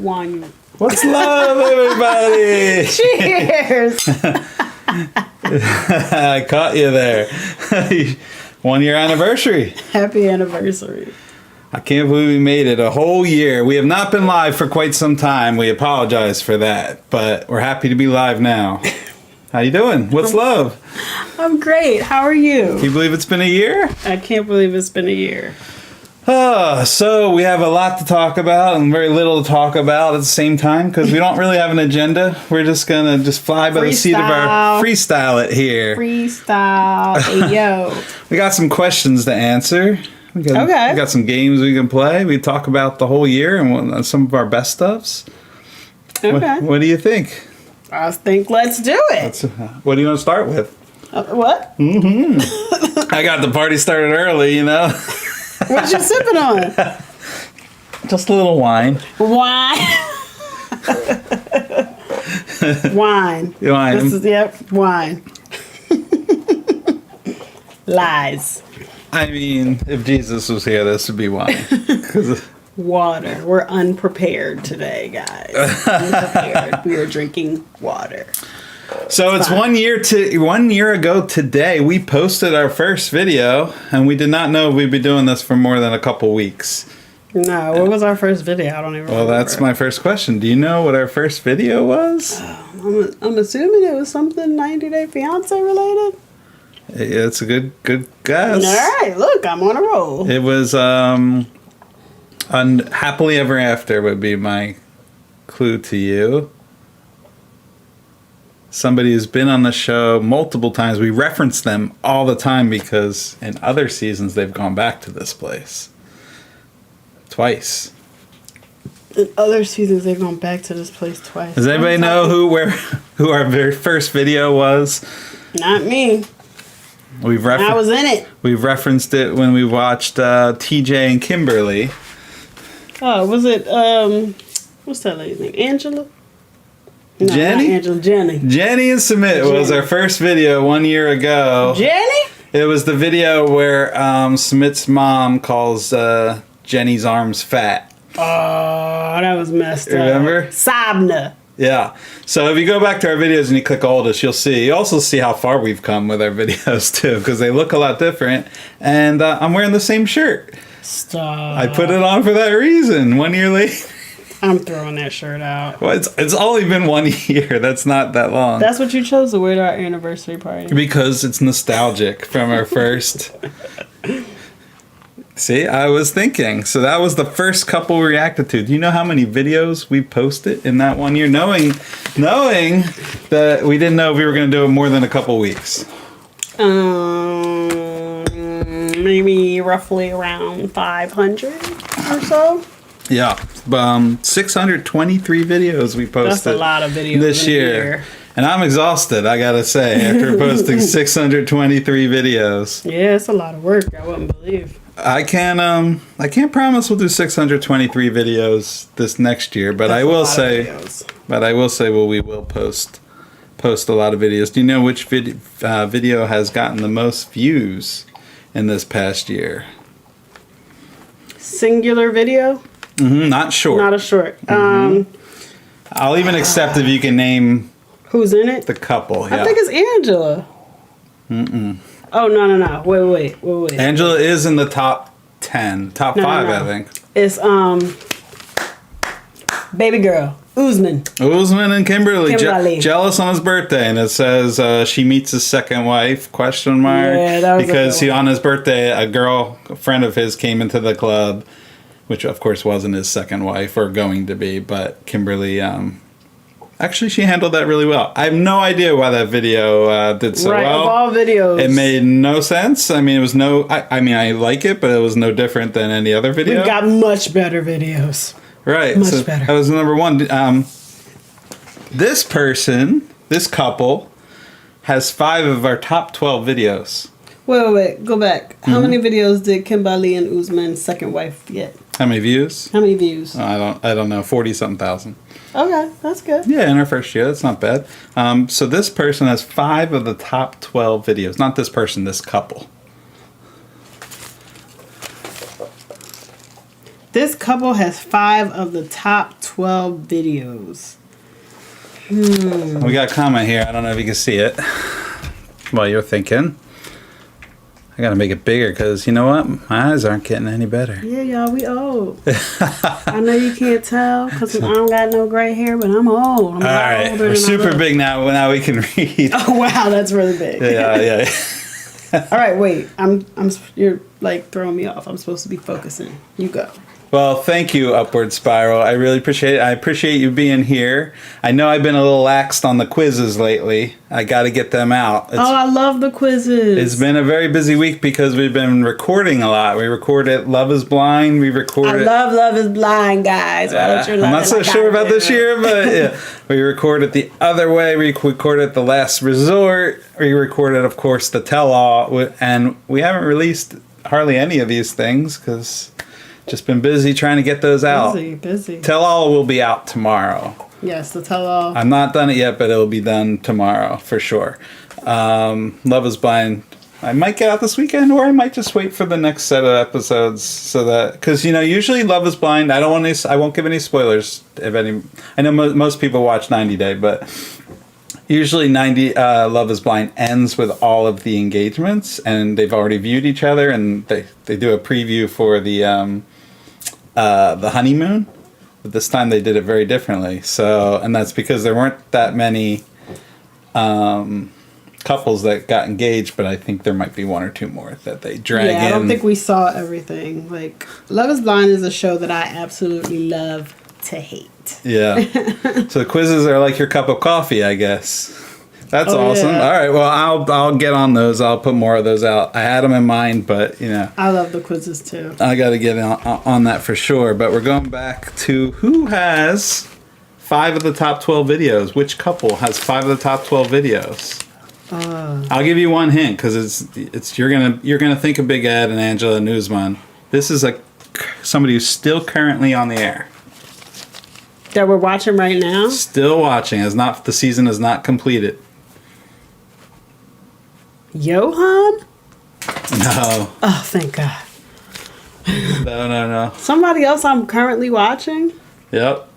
wine? What's love, everybody? Cheers! I caught you there. 1 year anniversary. Happy anniversary. I can't believe we made it a whole year. We have not been live for quite some time. We apologize for that, but we're happy to be live now. How you doing? What's love? I'm great. How are you? Can you believe it's been a year? I can't believe it's been a year. So we have a lot to talk about and very little to talk about at the same time because we don't really have an agenda. We're just going to just fly by the seat of our freestyle it here. Freestyle. Hey, yo. We got some questions to answer. We got some games we can play. We talk about the whole year and some of our best stuffs. Okay. What do you think? I think let's do it. What do you want to start with? What? Mm-hmm. I got the party started early, you know. What you sipping on? Just a little wine. Wine. Wine. Wine. Lies. I mean, if Jesus was here, this would be wine. Water. We're unprepared today, guys. Unprepared. We are drinking water. So it's 1 year ago today, we posted our first video, and we did not know we'd be doing this for more than a couple weeks. No, what was our first video? I don't even remember. Well, that's my first question. Do you know what our first video was? I'm assuming it was something 90 Day Fiance related. It's a good guess. All right, look, I'm on a roll. It was Happily Ever After would be my clue to you. Somebody who's been on the show multiple times. We reference them all the time because in other seasons they've gone back to this place. Twice. In other seasons they've gone back to this place twice. Does anybody know who our very first video was? Not me. I was in it. We've referenced it when we watched TJ and Kimberly. Oh, was it what's that lady's name? Angela? No, Jenny? Not Angela, Jenny. Jenny and Submit was our first video 1 year ago. Jenny? It was the video where Submit's mom calls Jenny's arms fat. Oh, that was messed up. Remember? Sabna. Yeah. So if you go back to our videos and you click oldest, you'll see. You also see how far we've come with our videos too, because they look a lot different. And I'm wearing the same shirt. Stop. I put it on for that reason. 1 year late. I'm throwing that shirt out. Well, it's only been 1 year. That's not that long. That's what you chose to wear to our anniversary party. Because it's nostalgic from our first. See, I was thinking. So that was the first couple we reacted to. Do you know how many videos we posted in that 1 year? Knowing that we didn't know if we were going to do it more than a couple weeks. Maybe roughly around 500 or so. Yeah, 623 videos we posted. That's a lot of videos this year. And I'm exhausted, I gotta say, after posting 623 videos. Yeah, it's a lot of work. I wouldn't believe. I can't promise we'll do 623 videos this next year, but I will say, we will post a lot of videos. Do you know which video has gotten the most views in this past year? Singular video? Not short. Not a short. I'll even accept if you can name who's in it. The couple. Yeah. I think it's Angela. Oh no! Wait. Angela is in the top 10, top 5, I think. It's baby girl Usman and Kimberly. Jealous on his birthday, and it says she meets his second wife ? Yeah, that was because on his birthday, a friend of his came into the club, which of course wasn't his second wife or going to be, but Kimberly. Actually, she handled that really well. I have no idea why that video did so well. Of all videos, it made no sense. I mean, it was I like it, but it was no different than any other video. We've got much better videos. Right. Much better. That was number one. This couple, has 5 of our top 12 videos. Wait. Go back. How many videos did Kimberly and Usman's second wife get? How many views? How many views? I don't know. 40-something thousand. Okay, that's good. Yeah, in our first year. That's not bad. So this person has 5 of the top 12 videos. Not this person, this couple. This couple has 5 of the top 12 videos. We got a comment here. I don't know if you can see it while you're thinking. I gotta make it bigger because you know what? My eyes aren't getting any better. Yeah, y'all, we old. I know you can't tell because I don't got no gray hair, but I'm old. I'm all right, we're super big now. Now we can read. Oh wow, that's really big. Yeah. All right, wait. You're like throwing me off. I'm supposed to be focusing. You go. Well, thank you, Upward Spiral. I really appreciate it. I appreciate you being here. I know I've been a little laxed on the quizzes lately. I got to get them out. I love the quizzes. It's been a very busy week because we've been recording a lot. We recorded Love is Blind. We recorded... I love Love is Blind, guys. I'm not so sure about this year, but yeah. We recorded The Other Way. We recorded The Last Resort. We recorded, of course, The Tell-All. And we haven't released hardly any of these things because... just been busy trying to get those out. Busy. Tell All will be out tomorrow. Yes, the Tell All. I'm not done it yet, but it'll be done tomorrow for sure. Love is Blind. I might get out this weekend, or I might just wait for the next set of episodes so that because usually Love is Blind. I won't give any spoilers if any. I know most people watch 90 Day, but usually Love is Blind ends with all of the engagements, and they've already viewed each other, and they do a preview for the honeymoon, but this time they did it very differently. So, and that's because there weren't that many couples that got engaged, but I think there might be 1 or 2 more that they drag in. Yeah, I don't think we saw everything. Like, Love is Blind is a show that I absolutely love to hate. Yeah. So the quizzes are like your cup of coffee, I guess. That's awesome. Yeah. All right. Well, I'll get on those. I'll put more of those out. I had them in mind, but I love the quizzes too. I got to get on that for sure. But we're going back to who has 5 of the top 12 videos. Which couple has 5 of the top 12 videos? I'll give you one hint because it's you're gonna think of Big Ed and Angela Newsman. This is somebody who's still currently on the air. That we're watching right now. Still watching. The season is not completed. Johan? No. Oh, thank God. No. Somebody else I'm currently watching? Yep.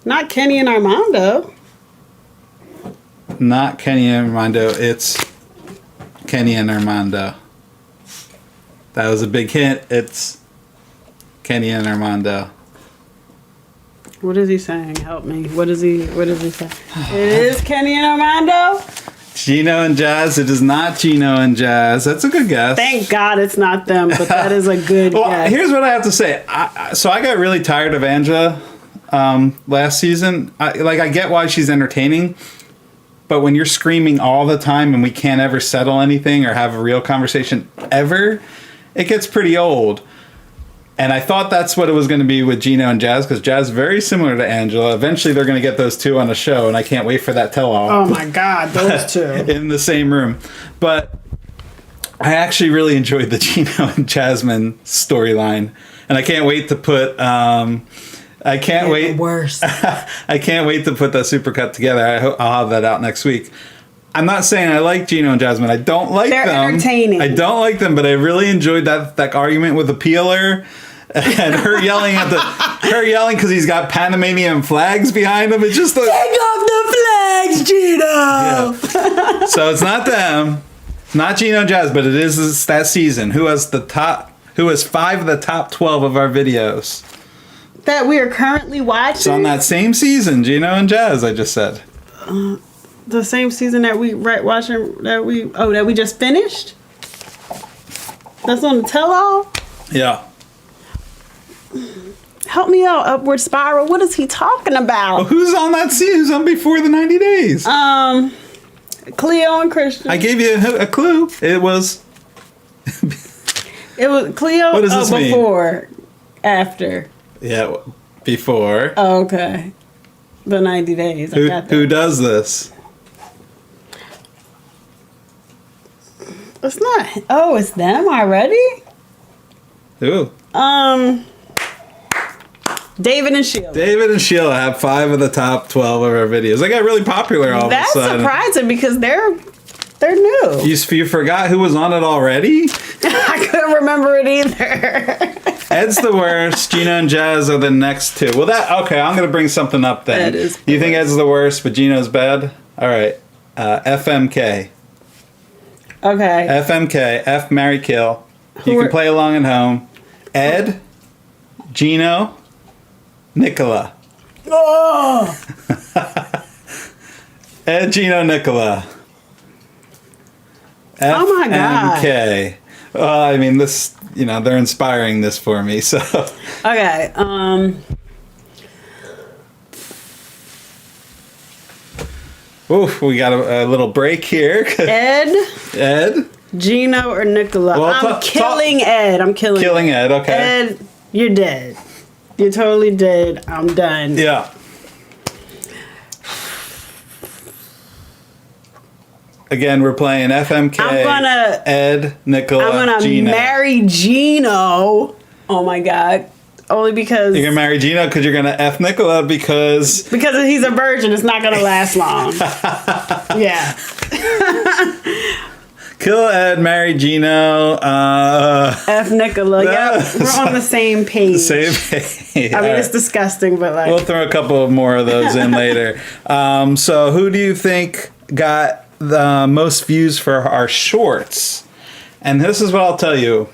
Not Kenny and Armando. Not Kenny and Armando. It's Kenny and Armando. That was a big hint. It's Kenny and Armando. What is he saying? Help me. What is he saying? It is Kenny and Armando? Gino and Jazz. It is not Gino and Jazz. That's a good guess. Thank God it's not them, but that is a good guess. Here's what I have to say. So I got really tired of Angela last season. I get why she's entertaining, but when you're screaming all the time and we can't ever settle anything or have a real conversation ever, it gets pretty old. And I thought that's what it was going to be with Gino and Jazz, because Jazz is very similar to Angela. Eventually, they're going to get those two on a show, and I can't wait for that tell-all. Oh, my God, those two. In the same room. But I actually really enjoyed the Gino and Jasmine storyline. And I can't wait to put... I can't wait. Worse. I can't wait to put that supercut together. I'll have that out next week. I'm not saying I like Gino and Jasmine. I don't like them. They're entertaining. I don't like them, but I really enjoyed that argument with the peeler and her yelling because he's got Panamanian flags behind him. It's just take off the flags, Gino. Yeah. So it's not them, not Gino and Jazz, but it is that season. Who has 5 of the top 12 of our videos that we are currently watching? It's on that same season, Gino and Jazz. I just said. The same season that we that we just finished? That's on the tell-all? Yeah. Help me out, Upward Spiral. What is he talking about? Well, who's on that season? Who's on before the 90 days? Cleo and Christian. I gave you a clue. It was Cleo. What does this mean? Before. After. Yeah, before. Oh, okay. The 90 days. Who does this? It's not. Oh, it's them already? Who? David and Sheila. David and Sheila have 5 of the top 12 of our videos. They got really popular all of a sudden. That's surprising because they're new. You forgot who was on it already? I couldn't remember it either. Ed's the worst. Gino and Jazz are the next two. Well, I'm going to bring something up then. Ed is You think Ed's the worst, but Gino's bad? All right. FMK. Okay. FMK. F, marry, kill. You can play along at home. Ed, Gino, Nicola. Oh! Ed, Gino, Nicola. Oh my God. FMK. Well, I mean, this, they're inspiring this for me, so. Okay. Oof, we got a little break here. Ed, Gino, or Nicola? Well, I'm killing Ed. I'm killing Ed, okay. Ed, you're dead. You're totally dead. I'm done. Yeah. Again, we're playing FMK. Ed, Nicola, I'm gonna Gino. marry Gino. Oh my God. Only because You're gonna marry Gino because you're gonna F Nicola because he's a virgin. It's not gonna last long. Yeah. Kill Ed, marry Gino. F Nicola. Yep. We're on the same page. Same page. I mean, it's disgusting, but like. We'll throw a couple more of those in later. So who do you think got the most views for our shorts? And this is what I'll tell you.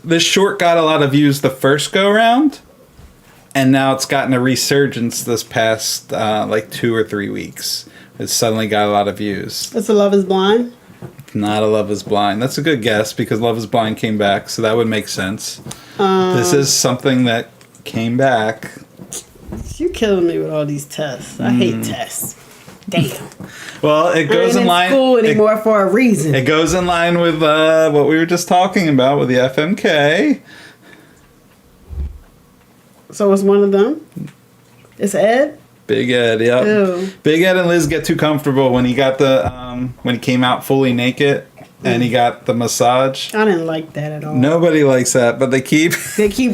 This short got a lot of views the first go round, and now it's gotten a resurgence this past 2 or 3 weeks. It suddenly got a lot of views. It's a Love is Blind? Not a Love is Blind. That's a good guess because Love is Blind came back, so that would make sense. This is something that came back. You're killing me with all these tests. I hate tests. Damn. Well, it goes in line. School anymore for a reason. It goes in line with what we were just talking about with the FMK. So it's one of them. It's Ed. Big Ed, yep. Ew. Big Ed and Liz get too comfortable when he got the when he came out fully naked and he got the massage. I didn't like that at all. Nobody likes that, but they keep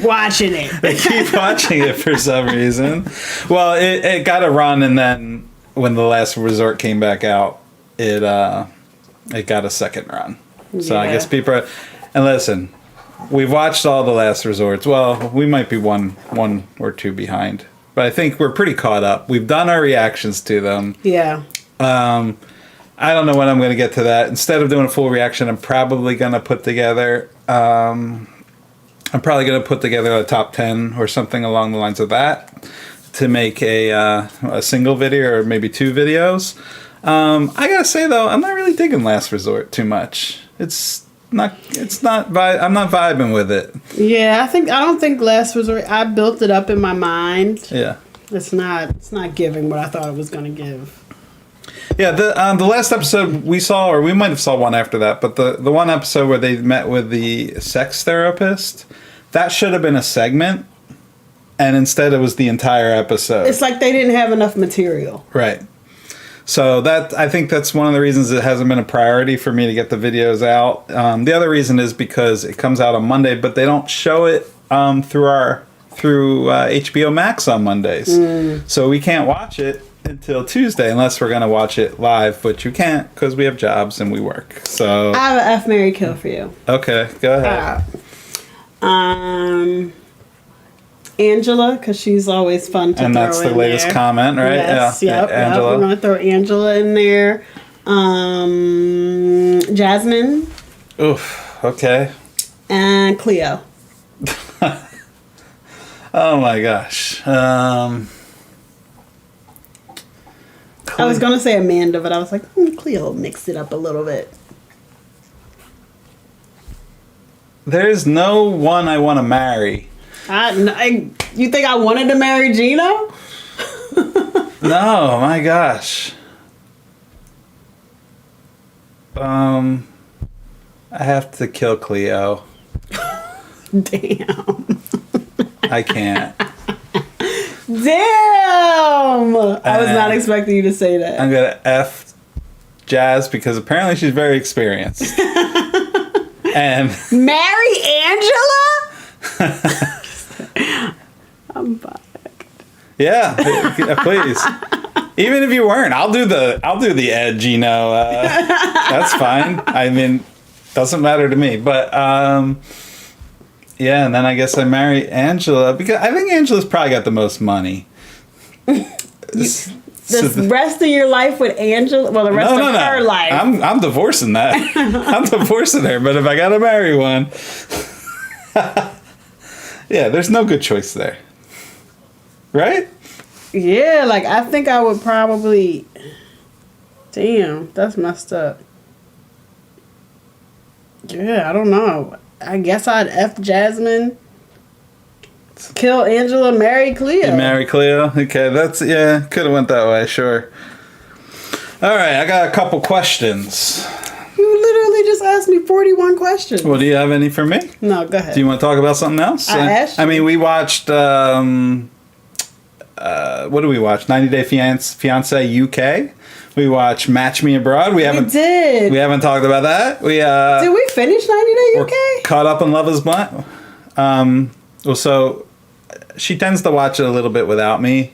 watching it. they keep watching it for some reason. Well, it got a run, and then when The Last Resort came back out, it got a second run. So I guess people are, and listen, we've watched all The Last Resorts. Well, we might be one or two behind, but I think we're pretty caught up. We've done our reactions to them. Yeah. I don't know when I'm going to get to that. Instead of doing a full reaction, I'm probably going to put together a top 10 or something along the lines of that, to make a single video or maybe 2 videos. I gotta say though, I'm not really digging Last Resort too much. I'm not vibing with it. Yeah, I don't think Last Resort. I built it up in my mind. Yeah, it's not giving what I thought it was gonna give. Yeah, the last episode we saw, or we might have saw one after that, but the one episode where they met with the sex therapist, that should have been a segment. And instead it was the entire episode. It's like they didn't have enough material. Right. So I think that's one of the reasons it hasn't been a priority for me to get the videos out. The other reason is because it comes out on Monday, but they don't show it through HBO Max on Mondays. So we can't watch it until Tuesday unless we're going to watch it live, but you can't because we have jobs and we work. So I have an F, marry, kill for you. Okay, go ahead. Angela, because she's always fun to throw in there. And that's the latest comment, right? Yes, yeah. Yep. Angela. We're going to throw Angela in there. Jasmine. Oof, okay. And Cleo. Oh my gosh. I was going to say Amanda, but I was like, Cleo mixed it up a little bit. There's no one I want to marry. You think I wanted to marry Gino? No, my gosh. I have to kill Cleo. Damn. I can't. Damn! I was not expecting you to say that. I'm gonna F Jazz because apparently she's very experienced. And marry Angela? I'm back. Yeah, please. Even if you weren't, I'll do the Ed Gino. That's fine. I mean, doesn't matter to me. But Yeah, and then I guess I marry Angela because I think Angela's probably got the most money. The rest of your life with Angela? Well, the rest of her life. I'm divorcing that. I'm divorcing her, but if I gotta marry one... yeah, there's no good choice there. Right? Yeah, like, I think I would probably... Damn, that's messed up. Yeah, I don't know. I guess I'd F Jasmine... Kill Angela, marry Cleo. You marry Cleo? Okay, that's, yeah, could have went that way, sure. All right, I got a couple questions. You literally just asked me 41 questions. Well, do you have any for me? No, go ahead. Do you want to talk about something else? I asked you. I mean, we watched, what do we watch? 90 Day Fiance UK. We watched Match Me Abroad. We did. We haven't talked about that. Did we finish 90 Day UK? Caught up in Love is Blind. Well, so... She tends to watch it a little bit without me.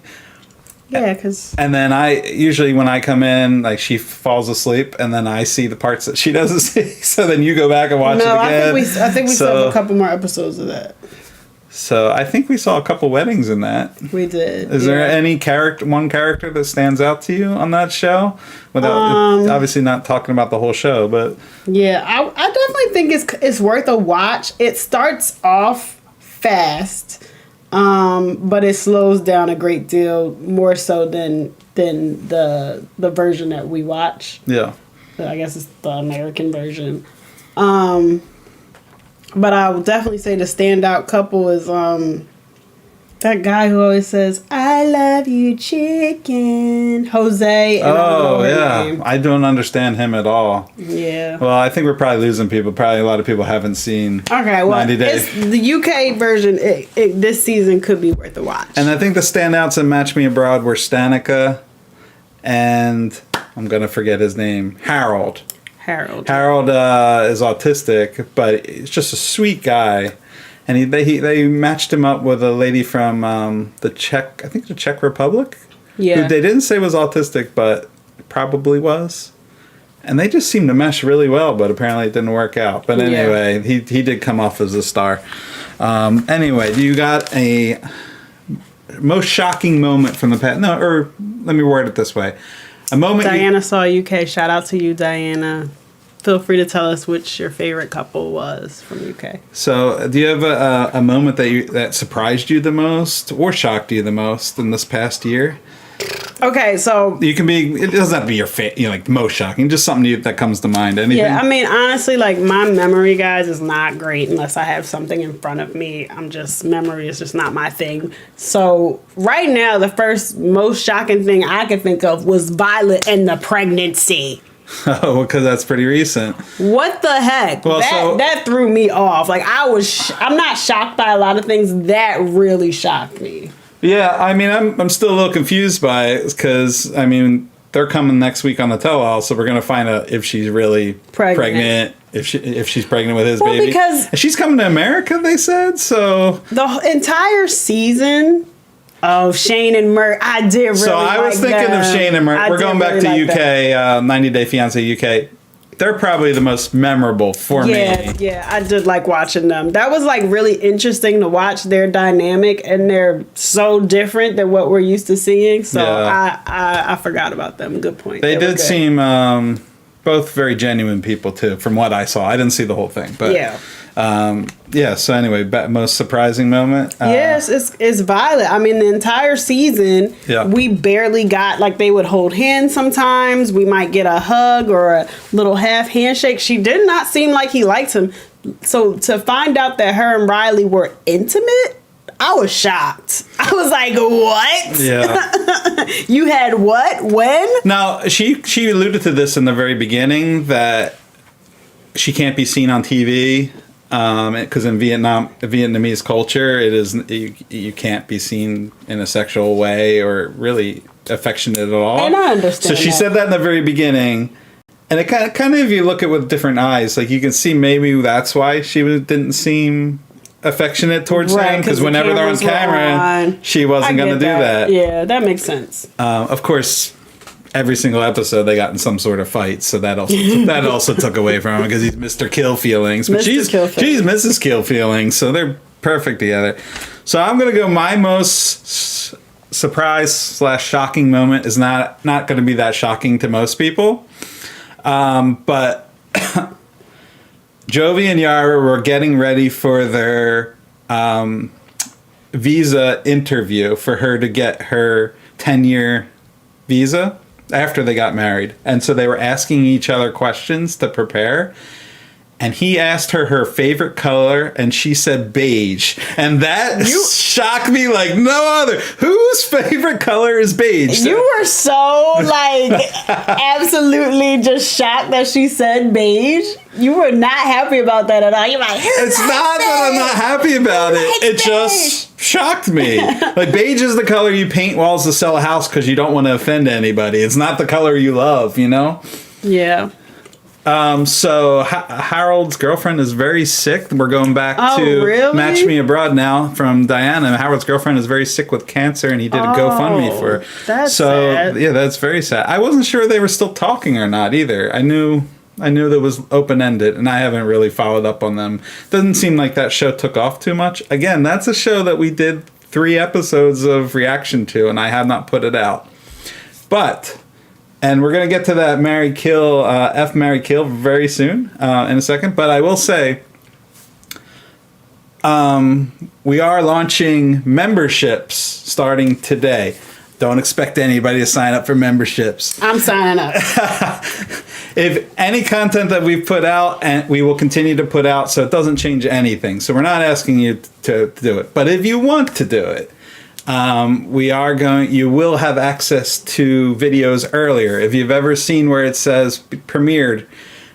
Yeah, because... And then usually when I come in, like, she falls asleep, and then I see the parts that she doesn't see. So then you go back and watch it again. I think we still have a couple more episodes of that. So I think we saw a couple weddings in that. We did. Is there any one character that stands out to you on that show? Without obviously not talking about the whole show, but... Yeah, I definitely think it's worth a watch. It starts off fast... but it slows down a great deal more so than the version that we watch. Yeah. I guess it's the American version. But I would definitely say the standout couple is that guy who always says, "I love you, chicken." Jose. And yeah. I don't understand him at all. Yeah. Well, I think we're probably losing people. Probably a lot of people haven't seen 90 Days. The UK version, this season could be worth a watch. And I think the standouts in Match Me Abroad were Stanica and I'm going to forget his name. Harold is autistic, but he's just a sweet guy. And they matched him up with a lady from the Czech Republic. Yeah. Who they didn't say was autistic, but probably was. And they just seemed to mesh really well, but apparently it didn't work out. But anyway, he did come off as a star. Anyway, you got a most shocking moment from the past? No, or let me word it this way. A moment Diana saw UK. Shout out to you, Diana. Feel free to tell us which your favorite couple was from UK. So, do you have a moment that surprised you the most or shocked you the most in this past year? Okay, so it doesn't have to be your like most shocking, just something that comes to mind. Anything? Yeah, I mean, honestly, like my memory, guys, is not great unless I have something in front of me. Memory is just not my thing. So right now, the first most shocking thing I could think of was Violet and the pregnancy. Oh, because that's pretty recent. What the heck? Well, that threw me off. Like I'm not shocked by a lot of things. That really shocked me. Yeah, I mean, I'm still a little confused by it because I mean they're coming next week on the tell-all, so we're gonna find out if she's really pregnant. If she's pregnant with his baby. Because she's coming to America, they said. So the entire season. Oh, Shane and Mert. I did really So I was thinking of Shane and Mert. We're going back to UK, 90 Day Fiance UK. They're probably the most memorable for me. Yeah, I did like watching them. That was like really interesting to watch their dynamic, and they're so different than what we're used to seeing. So I forgot about them. Good point. They did seem both very genuine people too, from what I saw. I didn't see the whole thing, but so anyway, most surprising moment? Yes, it's Violet. I mean, the entire season, we barely got, like, they would hold hands sometimes. We might get a hug or a little half handshake. She did not seem like he liked him. So to find out that her and Riley were intimate, I was shocked. I was like, what? Yeah. You had what? When? Now, she alluded to this in the very beginning, that she can't be seen on TV. Because in Vietnamese culture, it is you can't be seen in a sexual way or really affectionate at all. And I understand. So she said that in the very beginning, and it kind of if you look at it with different eyes, like you can see maybe that's why she didn't seem affectionate towards him, because whenever they're on camera, she wasn't going to do that. Yeah, that makes sense. Of course, every single episode they got in some sort of fight, so that also took away from him because he's Mr. Kill Feelings, but she's Mrs. Kill Feelings, so they're perfect together. So I'm gonna go my most surprise / shocking moment is not going to be that shocking to most people, but Jovi and Yara were getting ready for their visa interview for her to get her 10-year visa after they got married. And so they were asking each other questions to prepare. And he asked her favorite color, and she said beige. And that shocked me like no other. Whose favorite color is beige? You were so, absolutely just shocked that she said beige. You were not happy about that at all. You're like, it's not that I'm not happy about it. It just shocked me. Like, beige is the color you paint walls to sell a house because you don't want to offend anybody. It's not the color you love, you know? Yeah. So Harold's girlfriend is very sick. We're going back to Match Me Abroad now from Diana. Harold's girlfriend is very sick with cancer, and he did a GoFundMe for her. That's sad. Yeah, that's very sad. I wasn't sure they were still talking or not either. I knew that was open-ended, and I haven't really followed up on them. Doesn't seem like that show took off too much. Again, that's a show that we did 3 episodes of reaction to, and I have not put it out. But... and we're going to get to that Marry Kill, F Marry Kill very soon in a second. But I will say, we are launching memberships starting today. Don't expect anybody to sign up for memberships. I'm signing up. If any content that we've put out, and we will continue to put out, so it doesn't change anything. So we're not asking you to do it. But if you want to do it, you will have access to videos earlier. If you've ever seen where it says premiered,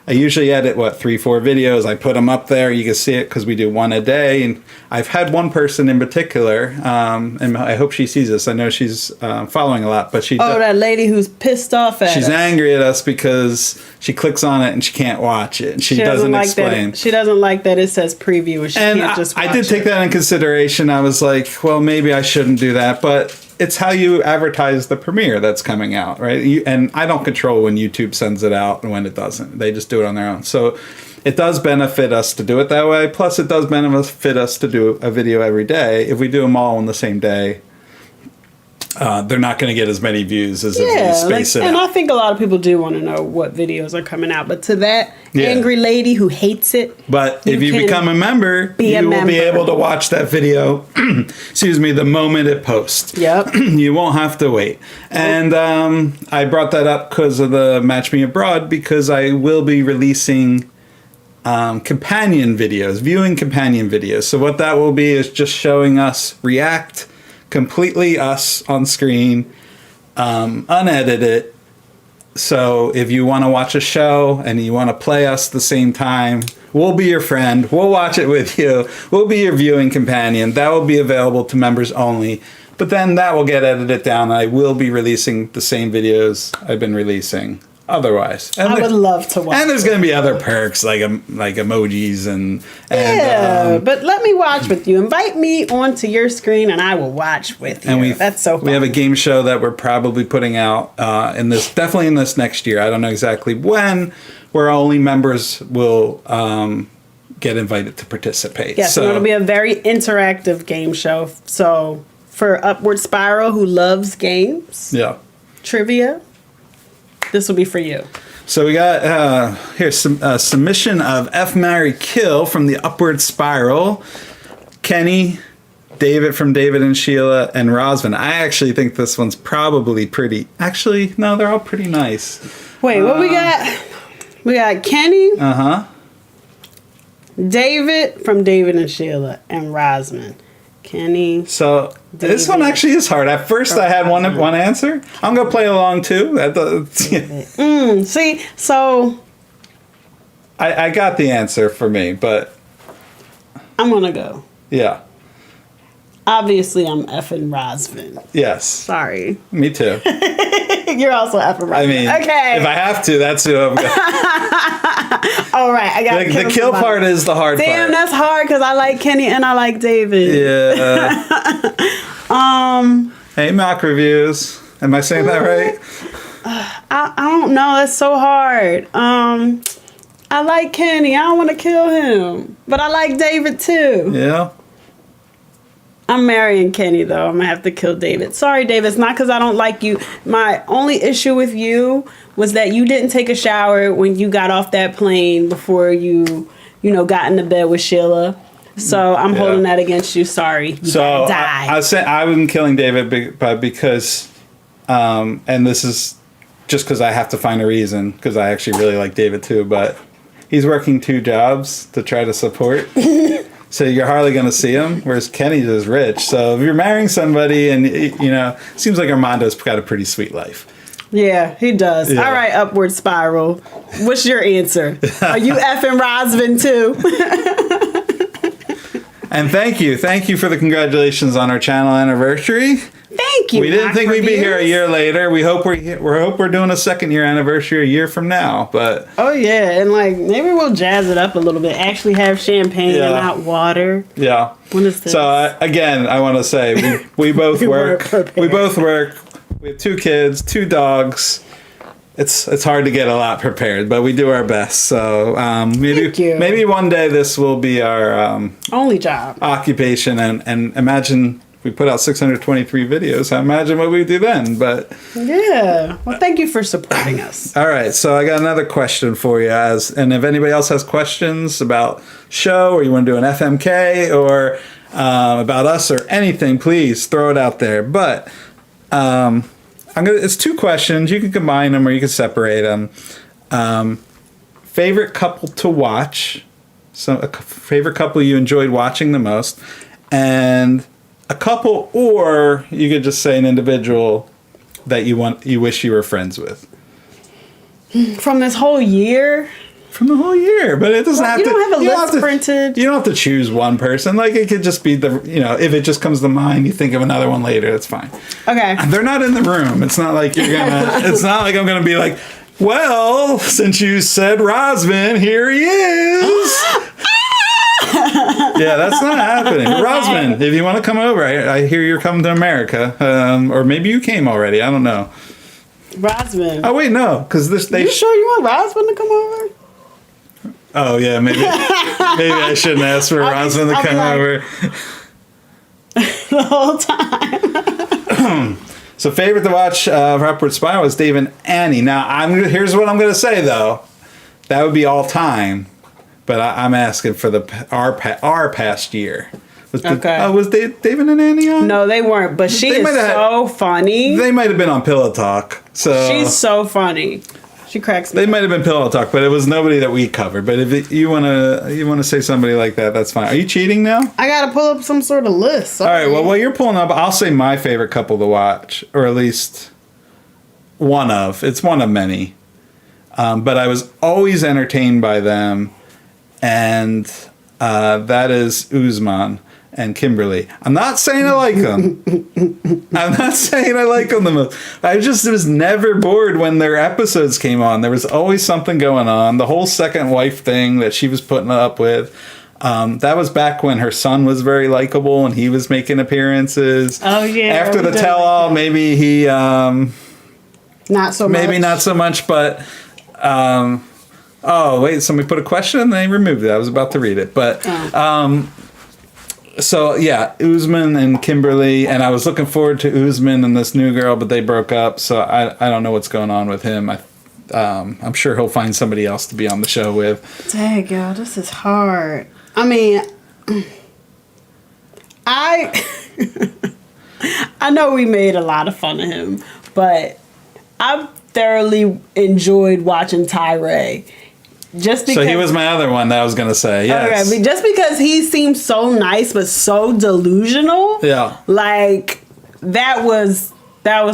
I usually edit 3-4 videos. I put them up there. You can see it because we do 1 a day. And I've had one person in particular, and I hope she sees this. I know she's following a lot, but that lady who's pissed off at us. She's angry at us because she clicks on it and she can't watch it. And she doesn't explain. She doesn't like that it says preview and she can't just watch it. I did take that in consideration. I was like, well, maybe I shouldn't do that, but it's how you advertise the premiere that's coming out, right? And I don't control when YouTube sends it out and when it doesn't. They just do it on their own. So it does benefit us to do it that way. Plus, it does benefit us to do a video every day. If we do them all on the same day, they're not going to get as many views as if we space it out. And I think a lot of people do want to know what videos are coming out. But to that angry lady who hates it, but if you become a member, you will be able to watch that video. Excuse me, the moment it posts. Yep. You won't have to wait. And I brought that up because of the Match Me Abroad, because I will be releasing companion videos, viewing companion videos. So what that will be is just showing us react. Completely us on screen, unedited. So if you want to watch a show and you want to play us the same time, we'll be your friend. We'll watch it with you. We'll be your viewing companion. That will be available to members only. But then that will get edited down. I will be releasing the same videos I've been releasing otherwise. And I would love to watch. And there's going to be other perks like emojis and but let me watch with you. Invite me onto your screen and I will watch with you. And that's so fun. We have a game show that we're probably putting out definitely in this next year. I don't know exactly when, where only members will get invited to participate. Yeah, so it'll be a very interactive game show. So for Upward Spiral, who loves games, trivia, this will be for you. So we got here's some submission of F Marry Kill from the Upward Spiral. Kenny, David from David and Sheila, and Rosvin. I actually think this one's probably pretty. Actually, no, they're all pretty nice. Wait, what we got? We got Kenny. David from David and Sheila, and Rosvin. Kenny. So David, this one actually is hard. At first, I had one answer. I'm gonna play along too. See, so I got the answer for me, but I'm gonna go. Yeah. Obviously, I'm effing Rosvin. Yes. Sorry. Me too. You're also effing Rosvin. I mean, okay. If I have to, that's who I'm going. All right, I got the kill part is the hard part. Damn, that's hard because I like Kenny and I like David. Yeah. Hey, Mac Reviews. Am I saying that right? I don't know. That's so hard. I like Kenny. I don't want to kill him. But I like David too. Yeah. I'm marrying Kenny though. I'm going to have to kill David. Sorry, David. It's not because I don't like you. My only issue with you was that you didn't take a shower when you got off that plane before you got into bed with Sheila. So I'm holding that against you. Sorry. You so die. I'm killing David because, and this is just because I have to find a reason, because I actually really like David too, but he's working 2 jobs to try to support. So you're hardly going to see him, whereas Kenny's is rich. So if you're marrying somebody and, it seems like Armando's got a pretty sweet life. Yeah, he does. Yeah. All right, upward spiral. What's your answer? Are you effing Rosvin too? And thank you for the congratulations on our channel anniversary. Thank you. We didn't think we'd be here a year later. We hope we're doing a 2nd year anniversary a year from now. But oh yeah, and maybe we'll jazz it up a little bit. Actually, have champagne and not water. Yeah. When is this? So again, I want to say we both work. We both work. We have 2 kids, 2 dogs. It's hard to get a lot prepared, but we do our best. So maybe one day this will be our only job occupation, and imagine we put out 623 videos. I imagine what we do then. But yeah, well, thank you for supporting us. All right, so I got another question for you, and if anybody else has questions about show, or you want to do an FMK, or about us or anything, please throw it out there. But it's 2 questions. You can combine them or you can separate them. Favorite couple to watch. So a favorite couple you enjoyed watching the most. And a couple, or you could just say an individual that you wish you were friends with. From this whole year? From the whole year, but it doesn't have to. You don't have a list printed. You don't have to choose one person. It could just be if it just comes to mind, you think of another one later. That's fine. Okay. They're not in the room. It's not like you're gonna. It's not like I'm gonna be like, well, since you said Rosvin, here he is. Yeah, that's not happening. Rosvin, if you want to come over, I hear you're coming to America, or maybe you came already. I don't know. Rosvin. Oh wait, no, because You sure you want Rosvin to come over? Oh yeah, maybe I shouldn't ask for Rosvin to come over the whole time. So favorite to watch of Upward Spiral was Dave and Annie. Now here's what I'm going to say though, that would be all time, but I'm asking for our past year. Was David and Annie on? No, they weren't. But she is so funny. They might have been on Pillow Talk. So she's so funny. She cracks me. They might have been Pillow Talk, but it was nobody that we covered. But if you wanna say somebody like that, that's fine. Are you cheating now? I gotta pull up some sort of list. All right. Well, while you're pulling up, I'll say my favorite couple to watch, or at least one of. It's one of many. But I was always entertained by them, and that is Usman and Kimberly. I'm not saying I like them. I'm not saying I like them the most. I just was never bored when their episodes came on. There was always something going on. The whole second wife thing that she was putting up with. That was back when her son was very likable and he was making appearances. Oh yeah. After the tell-all, maybe he not so much. Maybe not so much, but oh wait, somebody put a question and they removed it. I was about to read it, but so yeah, Usman and Kimberly, and I was looking forward to Usman and this new girl, but they broke up, so I don't know what's going on with him. I'm sure he'll find somebody else to be on the show with. Dang, girl, this is hard. I mean, I know we made a lot of fun of him, but I thoroughly enjoyed watching Tyree. Just because, so he was my other one that I was going to say, yes. Okay, just because he seemed so nice but so delusional. Yeah. Like, that was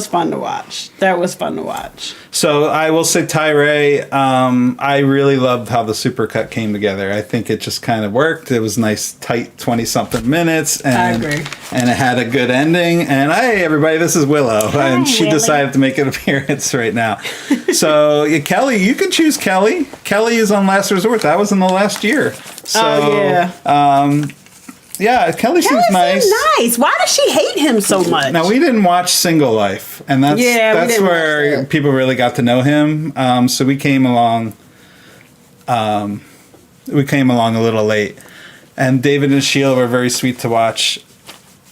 fun to watch. That was fun to watch. So I will say Tyree, I really loved how the supercut came together. I think it just kind of worked. It was nice, tight 20-something minutes. And, I agree. And it had a good ending. And hey, everybody, this is Willow. Hi, and she decided to make an appearance right now. So Kelly, you can choose Kelly. Kelly is on Last Resort. That was in the last year. So, oh, yeah. Yeah, Kelly seems nice. Nice. Why does she hate him so much? Now, we didn't watch Single Life, and that's where people really got to know him. So we came along. We came along a little late, and David and Sheila were very sweet to watch.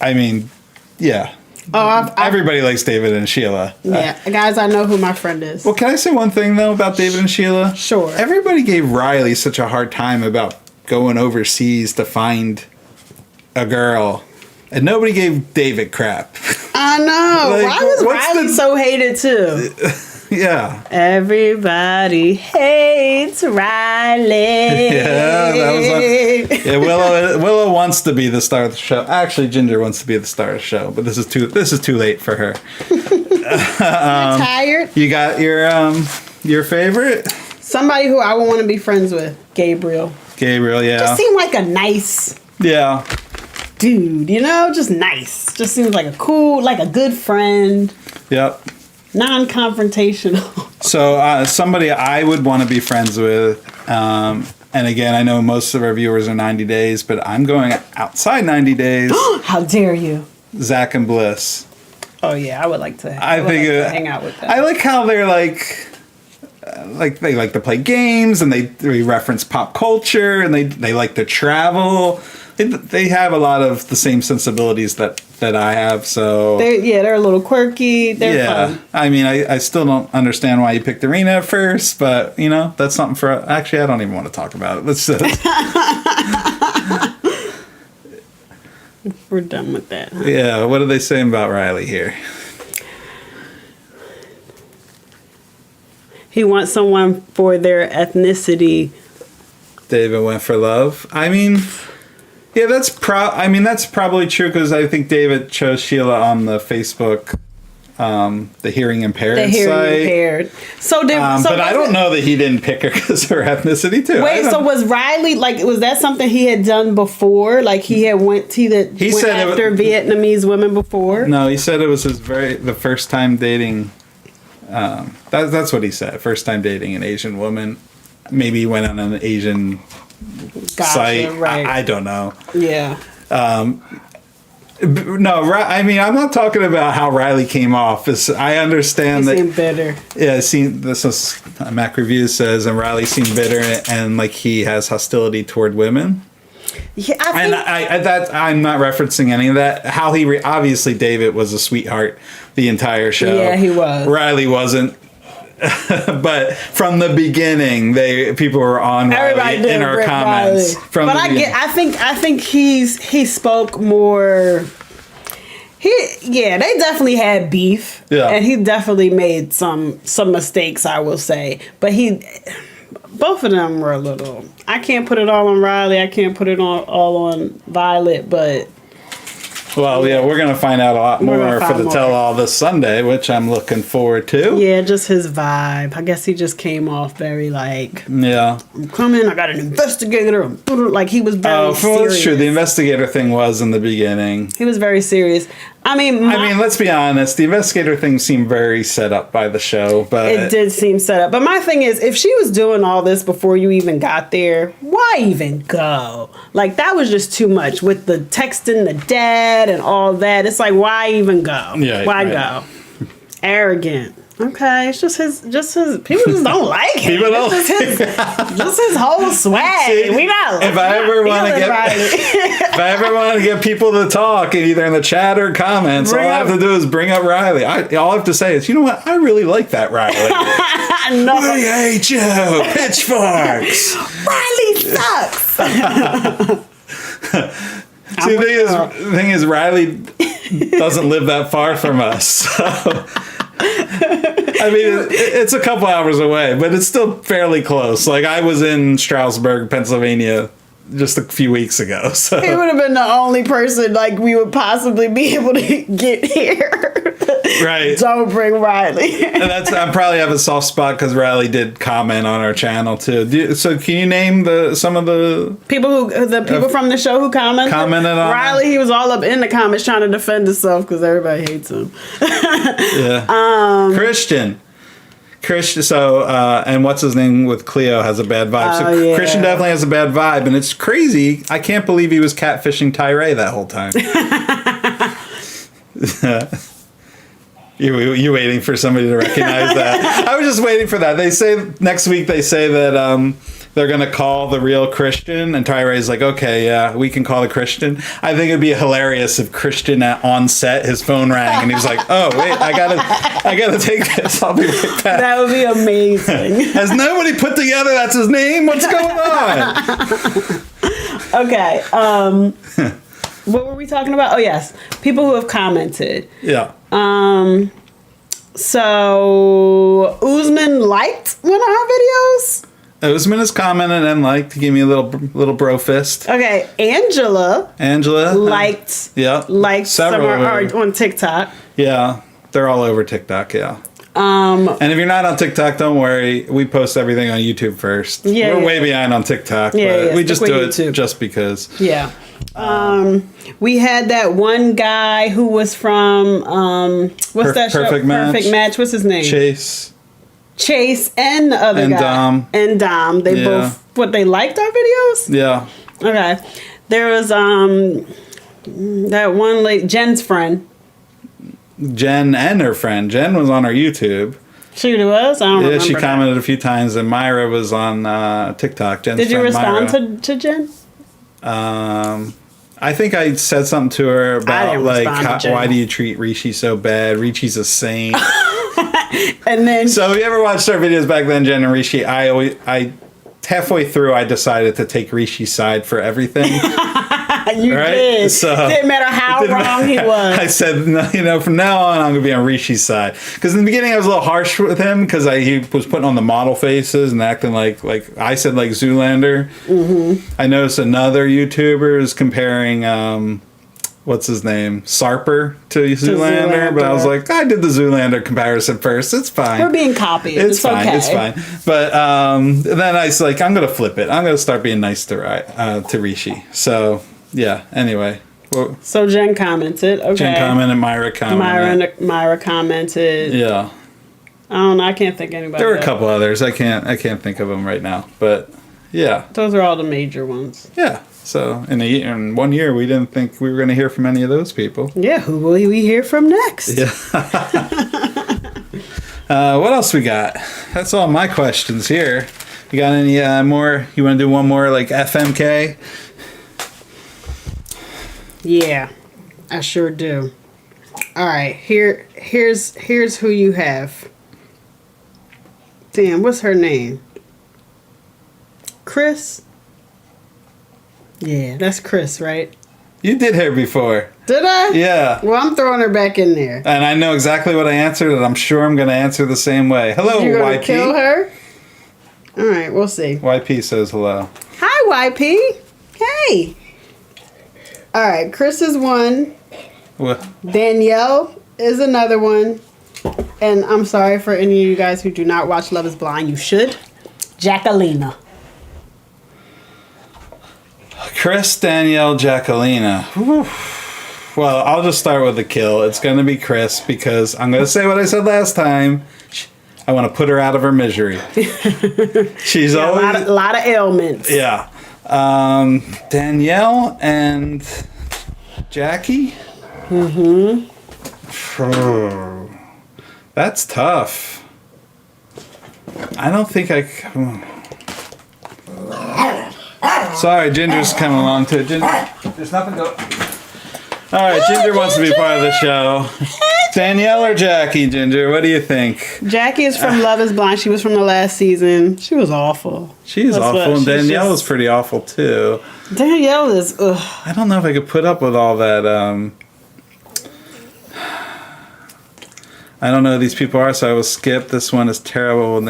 I mean, yeah. Oh, everybody likes David and Sheila. Yeah, guys, I know who my friend is. Well, can I say one thing though about David and Sheila? Sure. Everybody gave Riley such a hard time about going overseas to find a girl, and nobody gave David crap. I know. Why was Riley so hated too? Yeah. Everybody hates Riley. Yeah, that was Willow wants to be the star of the show. Actually, Ginger wants to be the star of the show, but this is too late for her. I'm tired. You got your favorite? Somebody who I would want to be friends with. Gabriel, yeah. Just seemed like a nice dude, just nice. Just seems like a good friend. Yep. Non-confrontational. So somebody I would want to be friends with, and again, I know most of our viewers are 90 days, but I'm going outside 90 days. How dare you? Zach and Bliss. Oh yeah, I would like to hang out with them. I like how they're like they like to play games, and they reference pop culture, and they like to travel. They have a lot of the same sensibilities that I have, so... They're a little quirky, they're fun. I mean, I still don't understand why you picked Arena at first, but, that's something for... Actually, I don't even want to talk about it. Let's... We're done with that, huh? Yeah, what are they saying about Riley here? He wants someone for their ethnicity. David went for love. I mean... Yeah, that's probably true, because I think David chose Sheila on the Facebook, the hearing impaired site. So but I don't know that he didn't pick her because of her ethnicity too. Wait, so was Riley was that something he had done before? Like he had went after Vietnamese women before? No, he said it was the first time dating. That's what he said. First time dating an Asian woman. Maybe he went on an Asian site. Right. I don't know. Yeah. No, I mean, I'm not talking about how Riley came off. I understand that. He seemed bitter. Yeah, this is Mac Reviews says, and Riley seemed bitter and like he has hostility toward women. Yeah, I'm not referencing any of that. How obviously David was a sweetheart the entire show. Yeah, he was. Riley wasn't. But from the beginning, people were on Riley in our comments. I think he spoke more. They definitely had beef. Yeah, and he definitely made some mistakes, I will say. But both of them were a little. I can't put it all on Riley. I can't put it all on Violet, but. Well, yeah, we're going to find out a lot more for the tell-all this Sunday, which I'm looking forward to. Yeah, just his vibe. I guess he just came off very yeah. I'm coming, I got an investigator. Like, he was very serious. That's true. The investigator thing was in the beginning. He was very serious. I mean, let's be honest. The investigator thing seemed very set up by the show, but it did seem set up. But my thing is, if she was doing all this before you even got there, why even go? Like, that was just too much with the texting the dad and all that. It's like, why even go? Yeah, why go? Arrogant. Okay, it's just his. People just don't like him. People don't. Just his whole swag. See, we not. If I ever want to get people to talk, either in the chat or comments, all I have to do is bring up Riley. All I have to say is, you know what? I really like that Riley. No. We hate you. Pitchforks. Riley sucks. See, the thing is, Riley doesn't live that far from us. So. I mean, it's a couple hours away, but it's still fairly close. Like, I was in Stroudsburg, Pennsylvania just a few weeks ago. So he would have been the only person like we would possibly be able to get here. Right. Don't bring Riley. And I probably have a soft spot because Riley did comment on our channel too. So can you name some of the people from the show who commented on Riley? He was all up in the comments trying to defend himself because everybody hates him. Yeah. Christian, and what's his name with Cleo has a bad vibe. So yeah. Christian definitely has a bad vibe, and it's crazy. I can't believe he was catfishing Tyree that whole time. You waiting for somebody to recognize that? I was just waiting for that. They say next week. They say that they're gonna call the real Christian, and Tyree's like, okay, yeah, we can call the Christian. I think it'd be hilarious if Christian on set, his phone rang, and he was like, oh wait, I gotta take this. I'll be right back. That would be amazing. Has nobody put together that's his name? What's going on? Okay. What were we talking about? Oh yes, people who have commented. Yeah. So Usman liked one of our videos. Usman has commented and liked. He gave me a little bro fist. Okay, Angela liked. Yeah. Liked several some on TikTok. Yeah, they're all over TikTok. Yeah. And if you're not on TikTok, don't worry. We post everything on YouTube first. Yeah, we're way behind on TikTok, but we just do it just because. Yeah. We had that one guy who was from what's that show? Perfect Match. What's his name? Chase and the other guy. Dom. They both they liked our videos? Yeah. Okay. There was that one lady, Jen's friend. Jen and her friend. Jen was on our YouTube. She was? I don't remember. Yeah, she commented a few times, and Myra was on TikTok. Jen's Did you friend, respond to Jen? I think I said something to her about why do you treat Rishi so bad? Rishi's a saint. And then, so if you ever watched our videos back then, Jen and Rishi, I halfway through I decided to take Rishi's side for everything. You did. So didn't matter how wrong he was. I said, no, from now on I'm gonna be on Rishi's side. Because in the beginning I was a little harsh with him because he was putting on the model faces and acting like I said like Zoolander. Mm-hmm. I noticed another YouTuber is comparing what's his name, Sarper to Zoolander, but I was like, I did the Zoolander comparison first. It's fine. We're being copied. It's fine. Okay. It's fine. But then I was like, I'm gonna flip it. I'm gonna start being nice to Rishi. So. Yeah, anyway. Well, so Jen commented. Okay. Jen commented, Myra commented. Myra commented. Yeah. I don't know. I can't think of anybody. There were a couple others. I can't think of them right now. But, yeah. Those are all the major ones. Yeah. So, in 1 year, we didn't think we were going to hear from any of those people. Yeah, who will we hear from next? Yeah. What else we got? That's all my questions here. You got any more? You want to do one more, like, FMK? Yeah, I sure do. All right, here's who you have. Damn, what's her name? Chris? Yeah, that's Chris, right? You did her before. Did I? Yeah. Well, I'm throwing her back in there. And I know exactly what I answered, and I'm sure I'm going to answer the same way. Hello, you gonna YP. Kill her? All right, we'll see. YP says hello. Hi, YP. Hey. All right, Chris is one. What? Danielle is another one. And I'm sorry for any of you guys who do not watch Love is Blind. You should. Jacquelina. Chris, Danielle, Jacquelina. Whew. Well, I'll just start with the kill. It's going to be Chris because I'm going to say what I said last time. I want to put her out of her misery. She's always... A lot of ailments. Yeah. Danielle and Jackie. Mm-hmm. That's tough. I don't think I. Sorry, Ginger's coming along too. Ginger, there's nothing to. All right, Ginger wants to be part of the show. Danielle or Jackie, Ginger? What do you think? Jackie is from Love is Blind. She was from the last season. She was awful. She's awful, and Danielle is pretty awful too. Danielle is. Ugh. I don't know if I could put up with all that. I don't know who these people are, so I will skip. This one is terrible.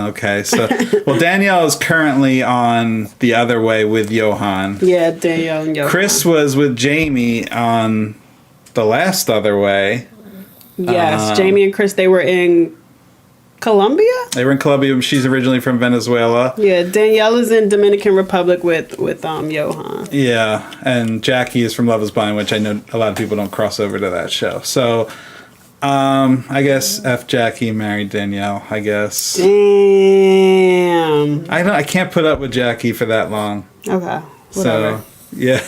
Okay, so well, Danielle is currently on The Other Way with Johan. Yeah, Danielle and Johan. Chris was with Jamie on The Last Other Way. Yes, Jamie and Chris, they were in Colombia? They were in Colombia. She's originally from Venezuela. Yeah, Danielle is in Dominican Republic with Johan. Yeah, and Jackie is from Love is Blind, which I know a lot of people don't cross over to that show. So I guess F Jackie married Danielle, I guess. Damn. I can't put up with Jackie for that long. Okay. Whatever. So, yeah.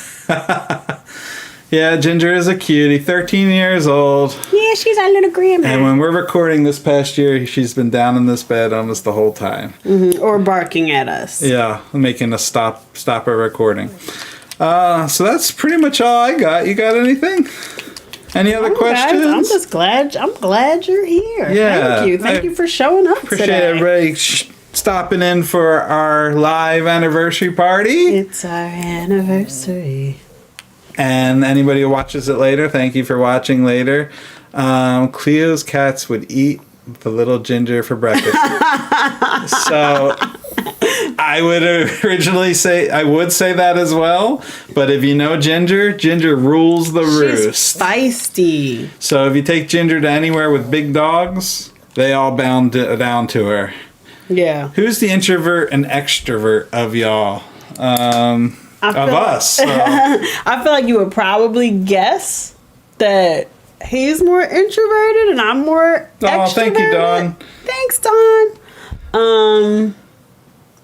Yeah, Ginger is a cutie, 13 years old. Yeah, she's our little grandma. And when we're recording this past year, she's been down in this bed almost the whole time. Mm-hmm. Or barking at us. Yeah, making us stop our recording. So that's pretty much all I got. You got anything? Any other questions? Guys, I'm just glad. I'm glad you're here. Yeah, Thank you for showing up. Appreciate today. everybody stopping in for our live anniversary party. It's our anniversary. And anybody who watches it later, thank you for watching later. Cleo's cats would eat the little Ginger for breakfast. So I would originally say, I would say that as well. But if you know Ginger, Ginger rules the roost. She's feisty. So if you take Ginger to anywhere with big dogs, they all bound down to her. Yeah. Who's the introvert and extrovert of y'all? Us. I feel like you would probably guess that he's more introverted and I'm more extroverted. Oh, thank you, Dawn. Thanks, Dawn.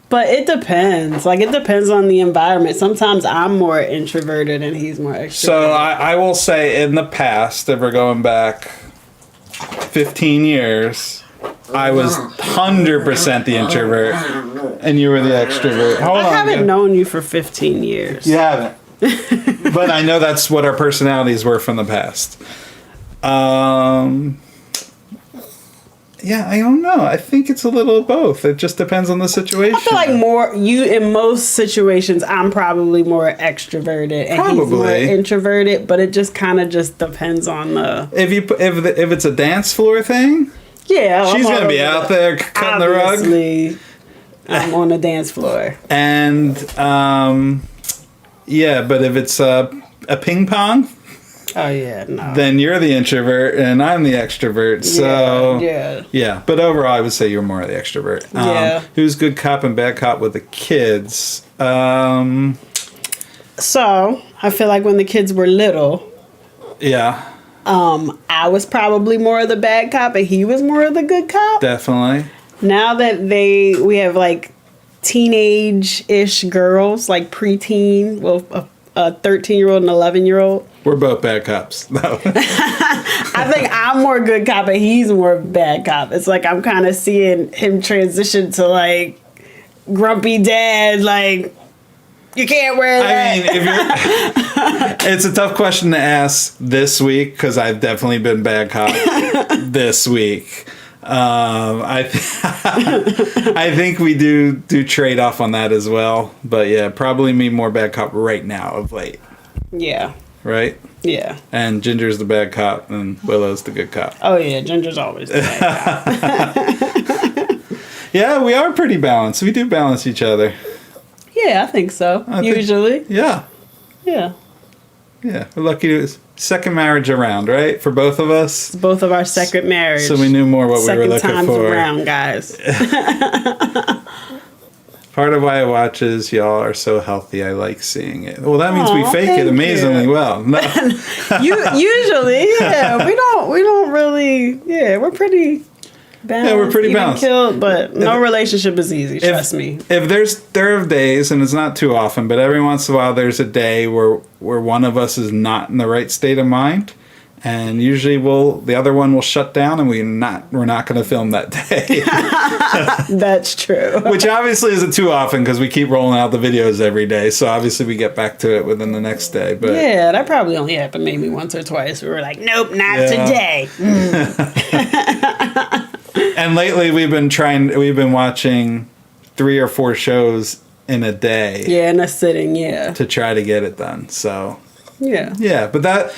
But it depends. Like, it depends on the environment. Sometimes I'm more introverted and he's more extroverted. So I will say in the past, if we're going back 15 years, I was 100% the introvert, and you were the extrovert. I haven't known you for 15 years. You haven't. But I know that's what our personalities were from the past. Yeah, I don't know. I think it's a little of both. It just depends on the situation. I feel like in most situations, I'm probably more extroverted and he's more introverted, but it just kind of just depends on the... If it's a dance floor thing... Yeah, she's gonna be out there cutting the rug. I'm on the dance floor. And yeah, but if it's a ping pong, oh yeah, no. Then you're the introvert and I'm the extrovert. So yeah. But overall, I would say you're more the extrovert. Who's good cop and bad cop with the kids? So I feel like when the kids were little. Yeah. I was probably more of the bad cop and he was more of the good cop. Definitely. Now that we have like teenage-ish girls, like preteen, well, a 13-year-old and 11-year-old. We're both bad cops. No. I think I'm more good cop and he's more bad cop. It's like I'm kind of seeing him transition to like grumpy dad, like, you can't wear that. I mean, it's a tough question to ask this week because I've definitely been bad cop this week. I think we do trade off on that as well. But yeah, probably me more bad cop right now of late. Yeah. Right? Yeah. And Ginger's the bad cop and Willow's the good cop. Oh yeah, Ginger's always the bad cop. Yeah, we are pretty balanced. We do balance each other. Yeah, I think so. Usually. Yeah. Yeah. Yeah. We're lucky to second marriage around, right? For both of us. It's both of our second marriage. So we knew more what we were looking for. Second times around, guys. Part of why I watch is y'all are so healthy. I like seeing it. Well, that means we fake it amazingly well. No. Usually, yeah. We don't really, yeah, we're pretty balanced. Yeah, we're pretty balanced. But no relationship is easy, trust me. If there are days, and it's not too often, but every once in a while there's a day where one of us is not in the right state of mind. And usually the other one will shut down and we're not going to film that day. That's true. Which obviously isn't too often because we keep rolling out the videos every day. So obviously we get back to it within the next day. But yeah, that probably only happened maybe once or twice. We were like, nope, not today. And lately we've been watching 3 or 4 shows in a day. Yeah, in a sitting, yeah. To try to get it done. So yeah. Yeah, but that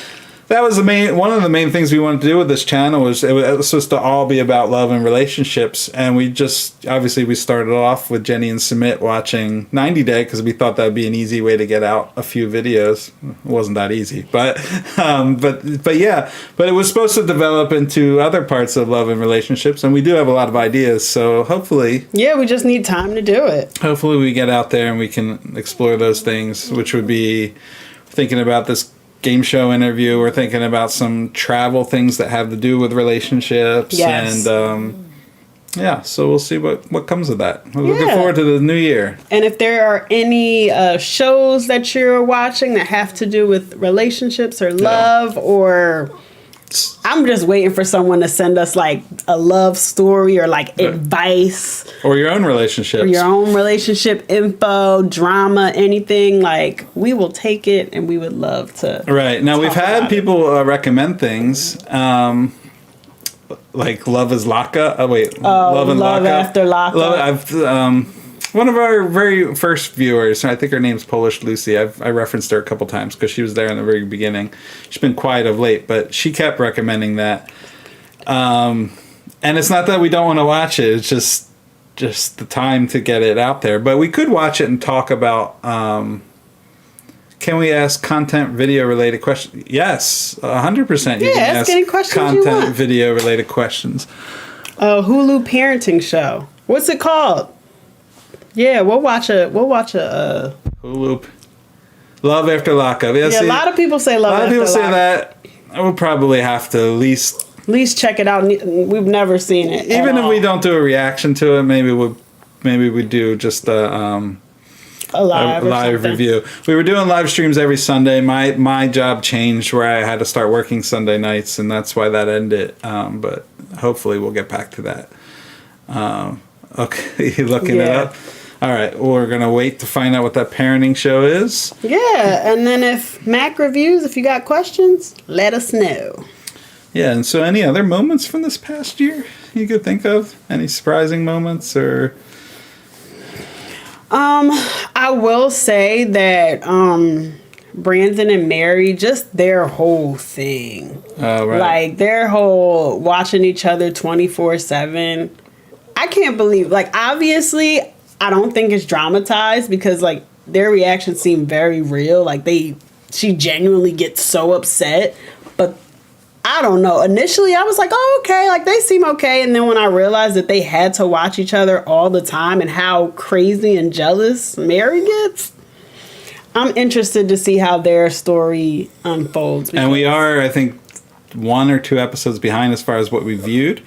was one of the main things we wanted to do with this channel was it was supposed to all be about love and relationships, and we started off with Jenny and Sumit watching 90 Day because we thought that would be an easy way to get out a few videos. It wasn't that easy, but it was supposed to develop into other parts of love and relationships, and we do have a lot of ideas. So hopefully, we just need time to do it. Hopefully, we get out there and we can explore those things, which would be thinking about this game show interview. We're thinking about some travel things that have to do with relationships. Yes. And yeah, so we'll see what comes of that. We're looking forward to the new year. And if there are any shows that you're watching that have to do with relationships or love, or I'm just waiting for someone to send us like a love story or like advice. Or your own relationships. Or your own relationship info, drama, anything. Like, we will take it and we would love to. Right. Now, we've had people recommend things. Like Love is Laka. Oh, wait. Love and Love Laka. After Laka. One of our very first viewers, I think her name's Polish Lucy. I referenced her a couple times because she was there in the very beginning. She's been quiet of late, but she kept recommending that. And it's not that we don't want to watch it. It's just the time to get it out there. But we could watch it and talk about... can we ask content video related questions? Yes, 100%. You can ask any questions content video related questions. Hulu parenting show. What's it called? Yeah, we'll watch a Hulu Love After Lockup. Yeah, a lot of people say Love After Lockup. A lot of people say that. We'll probably have to at least check it out. We've never seen it. Even if we don't do a reaction to it, maybe we do just a live review. We were doing live streams every Sunday. My job changed where I had to start working Sunday nights, and that's why that ended. But hopefully we'll get back to that. Okay, you looking it up? All right, we're going to wait to find out what that parenting show is. Yeah, and then if Mac reviews, if you got questions, let us know. Yeah, and so any other moments from this past year you could think of? Any surprising moments or... I will say that Brandon and Mary, just their whole thing. Oh, right. Like, their whole watching each other 24/7. I can't believe, like, obviously, I don't think it's dramatized because, like, their reactions seem very real. Like, she genuinely gets so upset. But I don't know. Initially, I was like, oh, okay. Like, they seem okay. And then when I realized that they had to watch each other all the time and how crazy and jealous Mary gets, I'm interested to see how their story unfolds. And we are, I think, 1 or 2 episodes behind as far as what we viewed.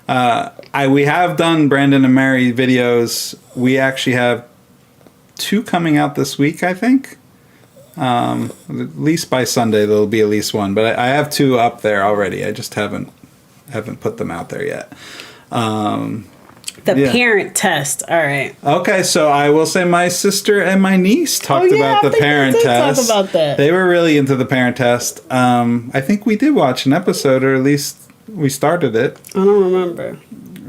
We have done Brandon and Mary videos. We actually have 2 coming out this week, I think. At least by Sunday there'll be at least 1, but I have 2 up there already. I just haven't put them out there yet. Parent test. All right. Okay, so I will say my sister and my niece talked about the parent test. Talk about that. They were really into the parent test. I think we did watch an episode, or at least we started it. I don't remember.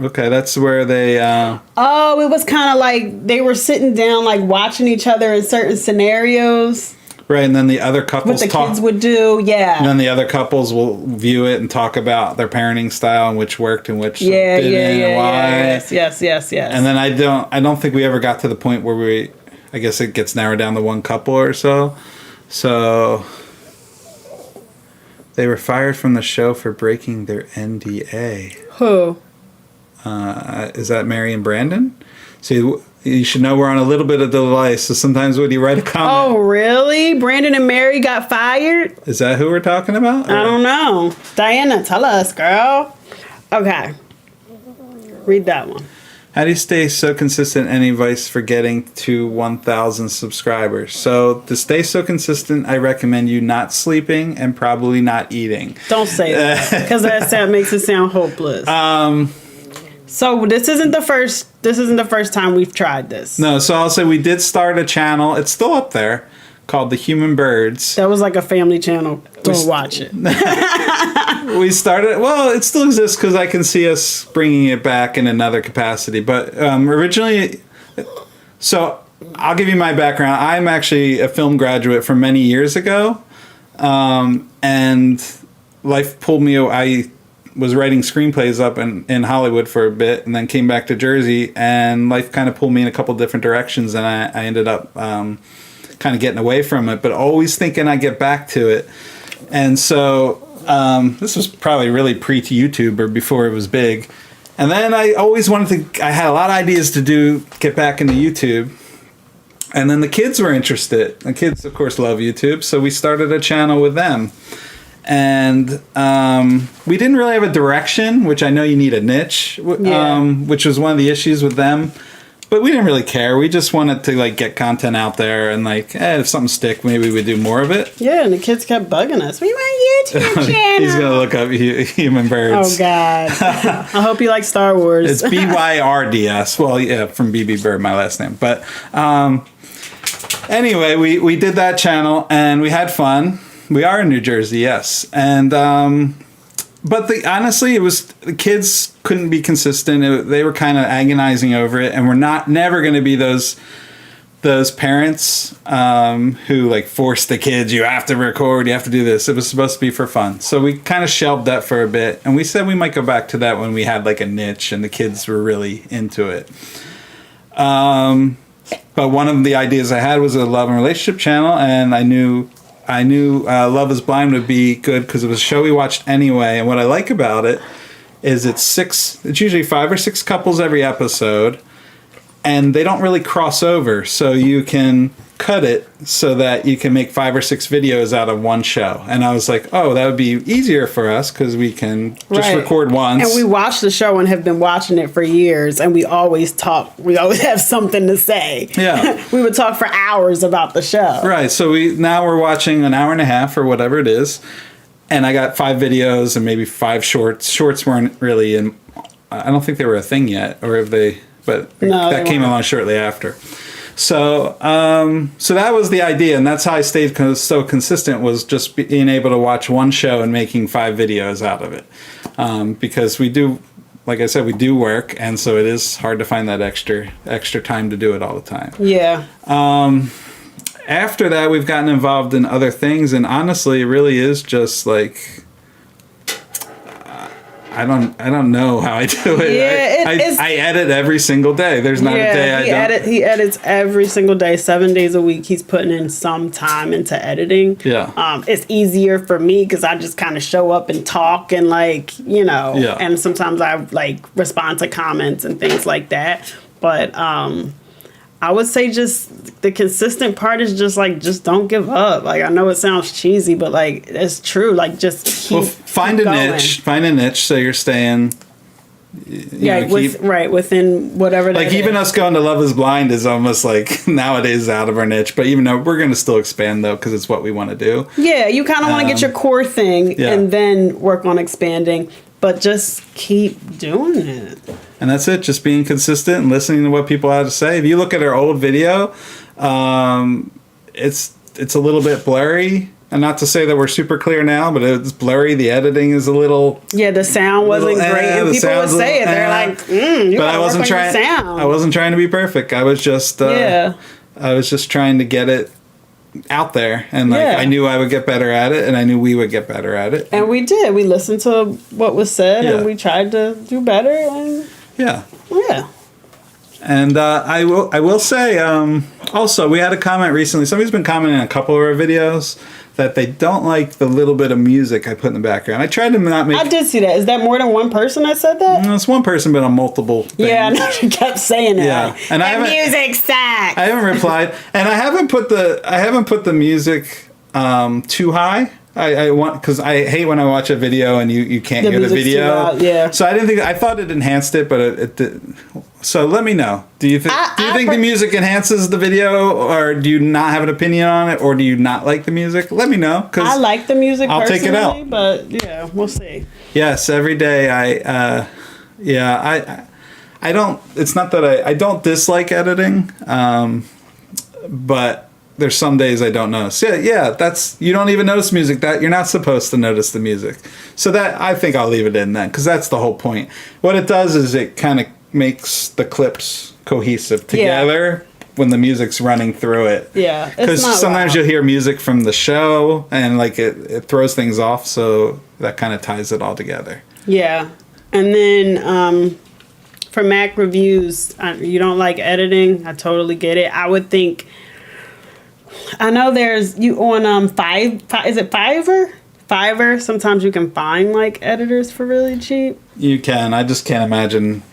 Okay, that's where they... it was kind of like they were sitting down, like, watching each other in certain scenarios. Right, and then the other couples what the kids would do, yeah. And then the other couples will view it and talk about their parenting style and which worked and which didn't and why. Yes. And then I don't think we ever got to the point where I guess it gets narrowed down to 1 couple or so. So they were fired from the show for breaking their NDA. Who? Is that Mary and Brandon? See, you should know we're on a little bit of delay, so sometimes when you write a comment... Oh, really? Brandon and Mary got fired? Is that who we're talking about? I don't know. Diana, tell us, girl. Okay. Read that one. How do you stay so consistent? Any advice for getting to 1,000 subscribers? So to stay so consistent, I recommend you not sleeping and probably not eating. Don't say that, because that makes it sound hopeless. So this isn't the first time we've tried this. No, so I'll say we did start a channel. It's still up there, called The Human Birds. That was like a family channel. Don't watch it. We started. Well, it still exists because I can see us bringing it back in another capacity. But originally, so I'll give you my background. I'm actually a film graduate from many years ago, and life pulled me. I was writing screenplays up in Hollywood for a bit, and then came back to Jersey, and life kind of pulled me in a couple different directions, and I ended up kind of getting away from it, but always thinking I'd get back to it. And so this was probably really pre-YouTube or before it was big. And then I always wanted to, I had a lot of ideas to get back into YouTube. And then the kids were interested. The kids, of course, love YouTube, so we started a channel with them. And we didn't really have a direction, which I know you need a niche, which was one of the issues with them. But we didn't really care. We just wanted to like get content out there and like, if something stick, maybe we'd do more of it. Yeah, and the kids kept bugging us. We want YouTube channel. He's gonna look up human birds. Oh God! I hope you like Star Wars. It's BYRDS. Well, yeah, from BB Bird, my last name. But anyway, we did that channel and we had fun. We are in New Jersey, yes, and but honestly, it was the kids couldn't be consistent. They were kind of agonizing over it, and we're never going to be those parents who like force the kids. You have to record. You have to do this. It was supposed to be for fun, so we kind of shelved that for a bit, and we said we might go back to that when we had like a niche and the kids were really into it. But one of the ideas I had was a love and relationship channel, and I knew Love is Blind would be good because it was a show we watched anyway. And what I like about it is it's usually 5 or 6 couples every episode, and they don't really cross over. So you can cut it so that you can make 5 or 6 videos out of one show. And I was like, oh, that would be easier for us because we can just record once. And we watched the show and have been watching it for years, and we always talk. We always have something to say. Yeah. We would talk for hours about the show. Right. So now we're watching an hour and a half or whatever it is. And I got 5 videos and maybe 5 shorts. Shorts weren't really I don't think they were a thing yet, or if they, but no, that came along shortly after. So that was the idea, and that's how I stayed so consistent, was just being able to watch one show and making 5 videos out of it. Because we do, like I said, we do work, and so it is hard to find that extra time to do it all the time. Yeah. After that, we've gotten involved in other things, and honestly, it really is just like, I don't know how I do it. Yeah, I edit every single day. There's not a day I don't. He edits every single day, 7 days a week. He's putting in some time into editing. Yeah. It's easier for me because I just kind of show up and talk and and sometimes I like respond to comments and things like that. But I would say just the consistent part is just don't give up. Like, I know it sounds cheesy, but like it's true. Like, just keep find a niche. Find a niche so you're staying. Within whatever. Like even us going to Love is Blind is almost like nowadays out of our niche. But even though we're going to still expand though because it's what we want to do. Yeah, you kind of want to get your core thing and then work on expanding. But just keep doing it. And that's it. Just being consistent and listening to what people have to say. If you look at our old video, it's a little bit blurry. And not to say that we're super clear now, but it's blurry. The editing is a little... Yeah, the sound wasn't great. And people would say it. They're like, you gotta work on your sound. I wasn't trying to be perfect. I was just... I was just trying to get it out there, and I knew I would get better at it, and I knew we would get better at it, and we did. We listened to what was said, and we tried to do better. And and I will say also, we had a comment recently. Somebody's been commenting on a couple of our videos that they don't like the little bit of music I put in the background. I tried to not make... I did see that. Is that more than one person that said that? No, it's one person, but on multiple things. Yeah, I know. She kept saying it. Yeah. Like, and the music sucks. I haven't replied. And I haven't put the music too high. I want, because I hate when I watch a video and you can't hear the video. Yeah. So I thought it enhanced it, but it did. So let me know. Do you think the music enhances the video, or do you not have an opinion on it, or do you not like the music? Let me know. Cause I like the music. I'll take it out. But yeah, we'll see. Yes, every day I don't. It's not that I don't dislike editing, but there's some days I don't notice. Yeah, that's, you don't even notice music. That you're not supposed to notice the music. So that, I think I'll leave it in then, because that's the whole point. What it does is it kind of makes the clips cohesive together when the music's running through it. Yeah, because sometimes you'll hear music from the show and like it throws things off. So that kind of ties it all together. Yeah, and then for Mac reviews, you don't like editing. I totally get it. I would think. I know there's you on is it Fiverr? Fiverr. Sometimes you can find like editors for really cheap. You can. I just can't imagine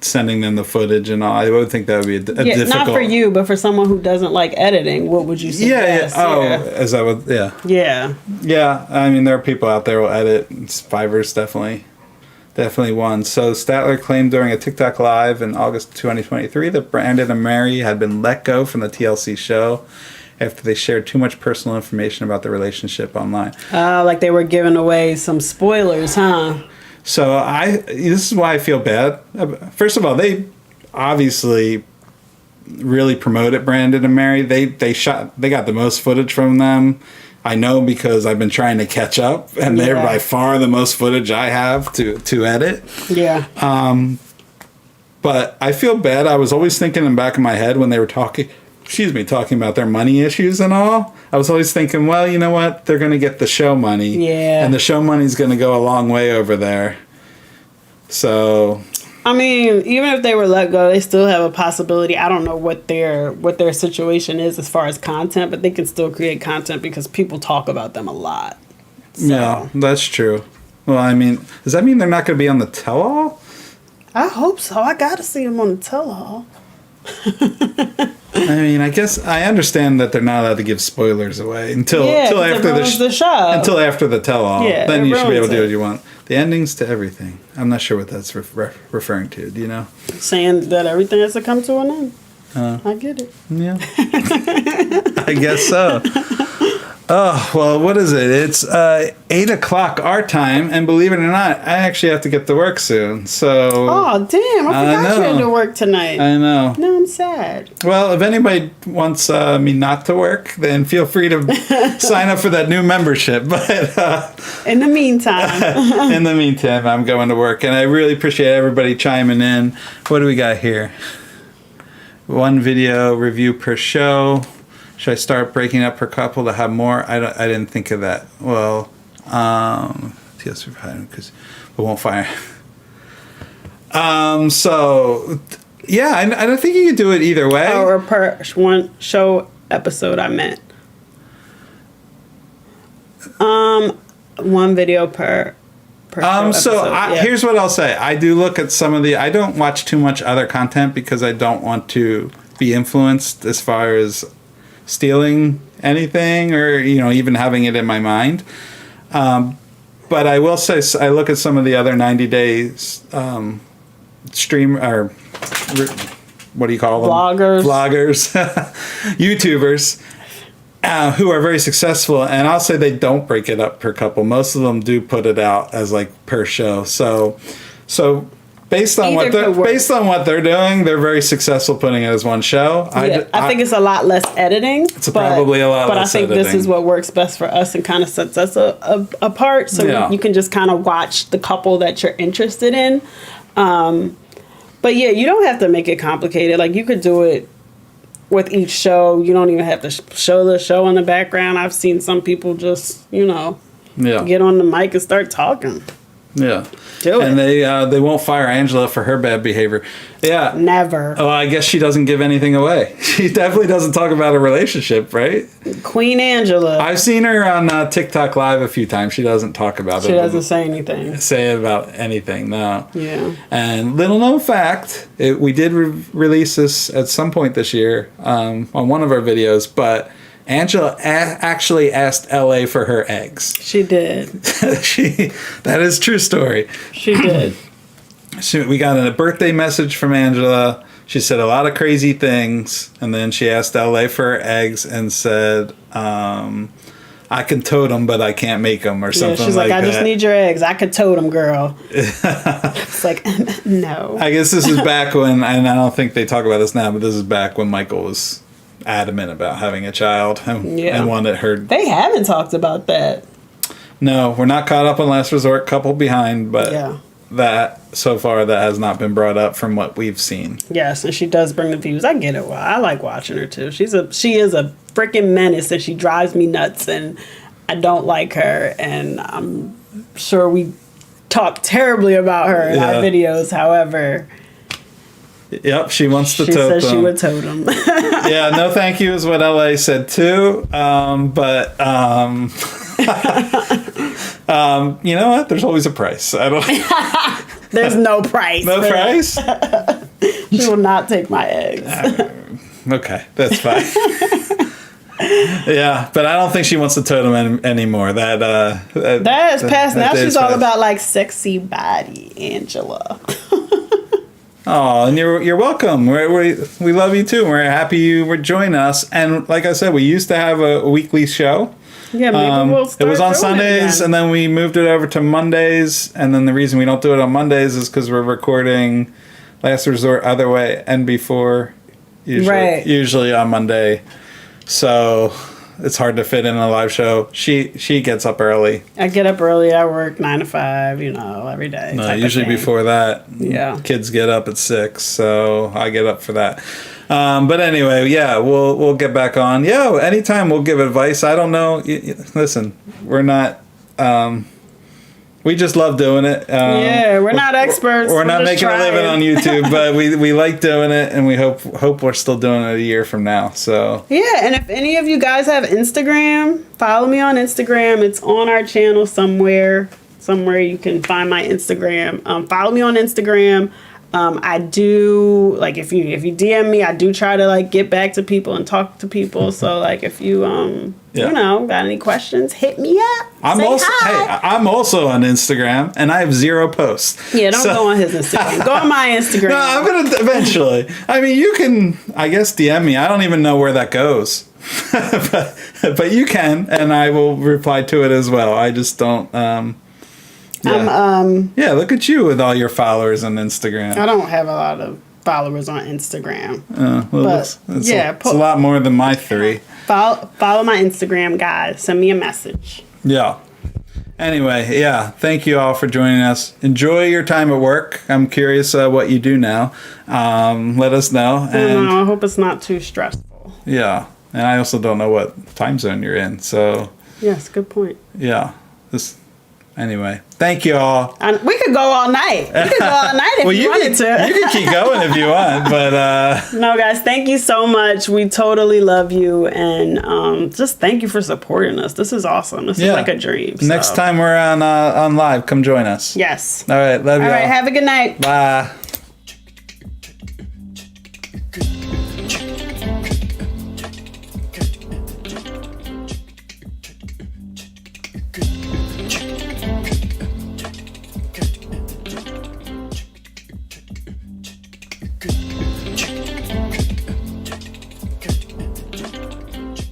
sending them the footage and all. I would think that would be a difficult. Not for you, but for someone who doesn't like editing, what would you suggest? As I would, yeah. I mean, there are people out there who will edit. Fiverr's definitely one. So Statler claimed during a TikTok live in August 2023 that Brandon and Mary had been let go from the TLC show after they shared too much personal information about their relationship online. Like they were giving away some spoilers, huh? So this is why I feel bad. First of all, they obviously really promoted Brandon and Mary. They got the most footage from them. I know because I've been trying to catch up, and they're by far the most footage I have to edit. Yeah. But I feel bad. I was always thinking in the back of my head when they were talking about their money issues and all. I was always thinking, well, you know what? They're going to get the show money. Yeah. And the show money's going to go a long way over there. So, I mean, even if they were let go, they still have a possibility. I don't know what their situation is as far as content, but they can still create content because people talk about them a lot. So. Yeah, that's true. Well, I mean, does that mean they're not going to be on the tell-all? I hope so. I got to see them on the tell-all. I mean, I guess I understand that they're not allowed to give spoilers away until after the show. Until after the tell-all. Yeah, then you should be able to do what you want. The endings to everything. I'm not sure what that's referring to. Do you know? Saying that everything has to come to an end. I get it. Yeah. I guess so. Oh, well, what is it? It's 8 o'clock our time, and believe it or not, I actually have to get to work soon, so... Oh, damn, I forgot you had to work tonight. I know. No, I'm sad. Well, if anybody wants me not to work, then feel free to sign up for that new membership, but... in the meantime, I'm going to work, and I really appreciate everybody chiming in. What do we got here? 1 video review per show. Should I start breaking up per couple to have more? I didn't think of that. Well, yes, because we won't fire. So, yeah, I don't think you could do it either way. Or per one show episode, I meant. 1 video per show so episode. Here's what I'll say. I do look at some of I don't watch too much other content because I don't want to be influenced as far as stealing anything or even having it in my mind, but I will say I look at some of the other 90 days stream or what do you call them, vloggers YouTubers who are very successful, and I'll say they don't break it up per couple. Most of them do put it out as like per show, so Based on what they're doing, they're very successful putting it as one show. Yeah, I think it's a lot less editing. It's probably a lot less editing. But I think this is what works best for us and kind of sets us apart. So you can just kind of watch the couple that you're interested in. But yeah, you don't have to make it complicated. Like you could do it with each show. You don't even have to show the show in the background. I've seen some people just, get on the mic and start talking. Yeah. Do it. And they won't fire Angela for her bad behavior. Yeah. Never. Oh, I guess she doesn't give anything away. She definitely doesn't talk about a relationship, right? Queen Angela. I've seen her on TikTok Live a few times. She doesn't talk about it. She doesn't say anything. Say about anything, no. Yeah. And little known fact, we did release this at some point this year on one of our videos, but Angela actually asked LA for her eggs. She did. That is a true story. She did. We got a birthday message from Angela. She said a lot of crazy things, and then she asked LA for her eggs and said, I can tote them, but I can't make them, or something like that. She's like, I just need your eggs. I could tote them, girl. It's like, no. I guess this is back when, and I don't think they talk about this now, but this is back when Michael was adamant about having a child and wanted her. They haven't talked about that. No, we're not caught up on Last Resort, couple behind, but that so far that has not been brought up from what we've seen. Yes, and she does bring the views. I get it. Well, I like watching her too. She is a freaking menace, and she drives me nuts, and I don't like her, and I'm sure we talk terribly about her in our videos. However, yep, she wants to tote them. She said she would tote them. Yeah, no thank you is what LA said too. But You know what? There's always a price. I don't. There's no price. No price? She will not take my eggs. Okay, that's fine. Yeah, but I don't think she wants to totem anymore. That is past. Now she's all about like sexy body, Angela. Oh, and you're welcome. We love you too. We're happy you would join us. And like I said, we used to have a weekly show. Yeah, maybe we'll start. It was on Sundays, and then we moved it over to Mondays. And then the reason we don't do it on Mondays is because we're recording Last Resort, Other Way, and Before. Usually on Monday. So it's hard to fit in a live show. She gets up early. I get up early. I work 9 to 5, every day. No, usually before that. Yeah. Kids get up at 6, so I get up for that. But anyway, yeah, we'll get back on. Yeah, anytime we'll give advice. I don't know. Listen, we're not... we just love doing it. We're not experts. We're not making a living on YouTube, but we like doing it, and we hope we're still doing it a year from now. So yeah, and if any of you guys have Instagram, follow me on Instagram. It's on our channel somewhere. Somewhere you can find my Instagram. Follow me on Instagram. I do, like, if you DM me, I do try to like get back to people and talk to people. So like if you got any questions, hit me up. I'm also on Instagram, and I have 0 posts. Yeah, don't go on his Instagram. Go on my Instagram. No, I'm gonna eventually. I mean, you can, I guess, DM me. I don't even know where that goes, but you can, and I will reply to it as well. I just don't. Yeah, look at you with all your followers on Instagram. I don't have a lot of followers on Instagram. It's a lot more than my 3. Follow my Instagram, guys. Send me a message. Yeah. Anyway, yeah, thank you all for joining us. Enjoy your time at work. I'm curious what you do now. Let us know. And I hope it's not too stressful. Yeah, and I also don't know what time zone you're in. So yes, good point. Yeah. Anyway, thank you all. We could go all night. We could go all night if you wanted to. You can keep going if you want, but no, guys, thank you so much. We totally love you, and just thank you for supporting us. This is awesome. This is like a dream. Next time we're on live, come join us. Yes. All right, love you. All right, have a good night. Bye.